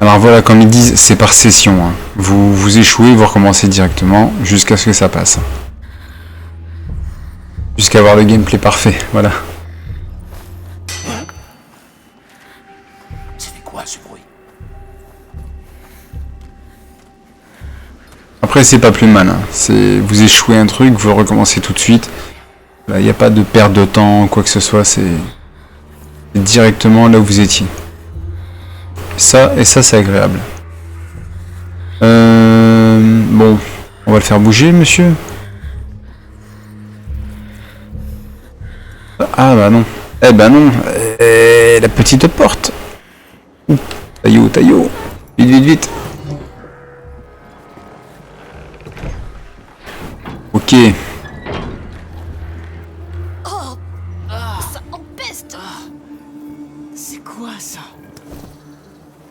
Alors voilà, comme ils disent, c'est par session. Hein. Vous échouez, vous recommencez directement jusqu'à ce que ça passe. Jusqu'à avoir le gameplay parfait, voilà. C'était quoi ce bruit? Après, c'est pas plus mal. Hein. C'est vous échouez un truc, vous recommencez tout de suite. Il n'y a pas de perte de temps, quoi que ce soit. C'est directement là où vous étiez. Ça, et ça, c'est agréable. Bon, on va le faire bouger, monsieur. Ah bah non. Eh ben non. La petite porte. Taillot, taillot. Vite, vite, vite. Ok. Oh, ça empeste. C'est quoi ça?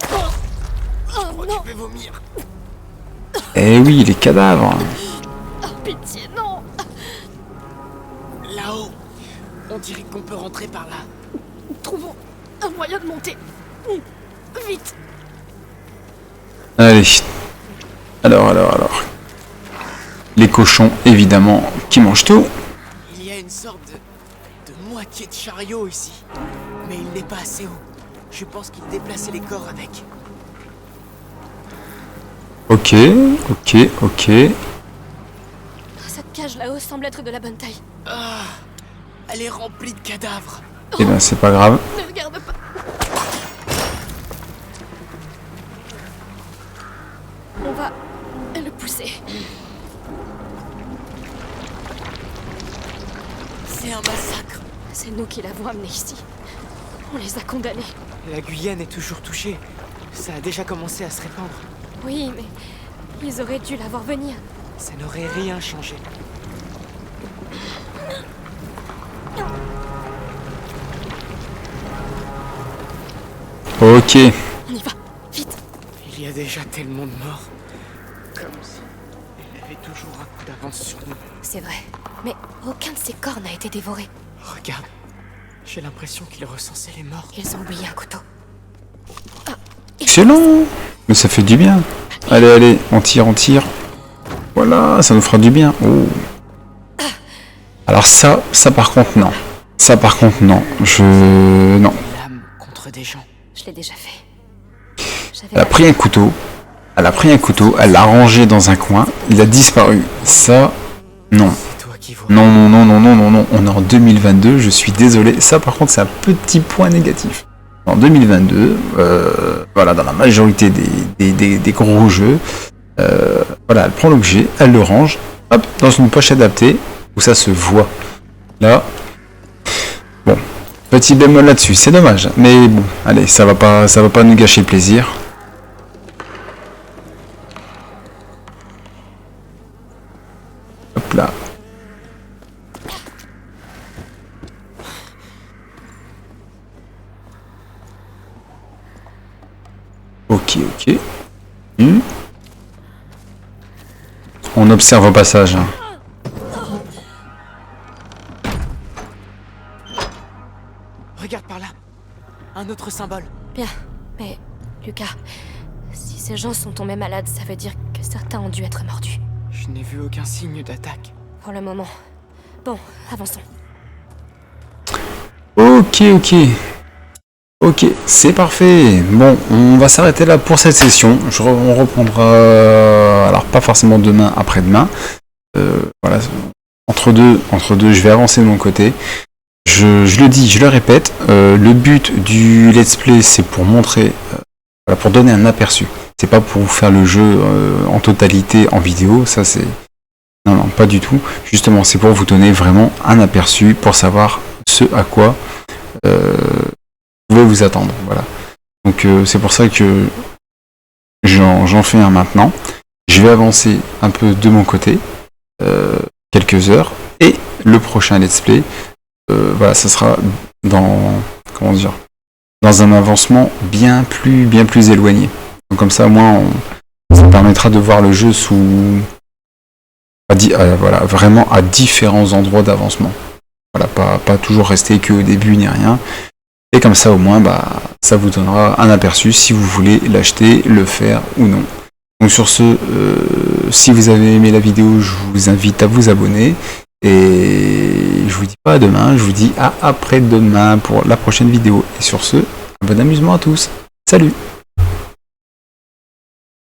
Oh non. Je vais vomir. Eh oui, les cadavres. Oh, pitié, non. Là-haut, on dirait qu'on peut rentrer par là. Trouvons un moyen de monter. Vite. Allez. Alors. Les cochons, évidemment, qui mangent tout. Il y a une sorte de moitié de chariot ici. Mais il n'est pas assez haut. Je pense qu'il déplaçait les corps avec. Ok. Cette cage là-haut semble être de la bonne taille. Ah, elle est remplie de cadavres. Eh ben, c'est pas grave. Ne regarde pas. On va le pousser. C'est un massacre. C'est nous qui l'avons amené ici. On les a condamnés. La Guyane est toujours touchée. Ça a déjà commencé à se répandre. Oui, mais ils auraient dû la voir venir. Ça n'aurait rien changé. Ok. On y va, vite. Il y a déjà tellement de morts. Comme si elle avait toujours un coup d'avance sur nous. C'est vrai, mais aucun de ces corps n'a été dévoré. Regarde, j'ai l'impression qu'ils recensaient les morts. Ils ont oublié un couteau. Excellent. Mais ça fait du bien. Allez, on tire. Voilà, ça nous fera du bien. Oh. Alors ça par contre, non. Non. Non. L'âme contre des gens. Je l'ai déjà fait. Elle a pris un couteau. Elle l'a rangé dans un coin. Il a disparu. Ça, non. Non. On est en 2022, je suis désolé. Ça, par contre, c'est un petit point négatif. En 2022, voilà, dans la majorité des gros jeux, voilà, elle prend l'objet, elle le range, hop, dans une poche adaptée, où ça se voit. Là, bon, petit bémol là-dessus, c'est dommage, mais bon, allez, ça va pas nous gâcher le plaisir. Hop là. Ok. On observe au passage. Regarde par là. Un autre symbole. Bien, mais Lucas, si ces gens sont tombés malades, ça veut dire que certains ont dû être mordus. Je n'ai vu aucun signe d'attaque. Pour le moment. Bon, avançons. Ok, c'est parfait. Bon, on va s'arrêter là pour cette session. On reprendra, alors pas forcément demain, après-demain. Voilà, entre deux, je vais avancer de mon côté. Je le dis, je le répète, le but du let's play, c'est pour montrer, voilà, pour donner un aperçu. C'est pas pour vous faire le jeu en totalité en vidéo, ça c'est... Non, pas du tout. Justement, c'est pour vous donner vraiment un aperçu, pour savoir ce à quoi vous pouvez vous attendre. Voilà. Donc c'est pour ça que j'en fais un maintenant. Je vais avancer un peu de mon côté, quelques heures, et le prochain let's play, voilà, ça sera dans, comment dire, dans un avancement bien plus éloigné. Donc comme ça, au moins, ça permettra de voir le jeu sous, voilà, vraiment à différents endroits d'avancement. Voilà, pas toujours rester que au début ni rien. Et comme ça, au moins, ça vous donnera un aperçu si vous voulez l'acheter, le faire ou non. Donc sur ce, si vous avez aimé la vidéo, je vous invite à vous abonner. Et je vous dis pas à demain, je vous dis à après-demain pour la prochaine vidéo. Et sur ce, bon amusement à tous. Salut!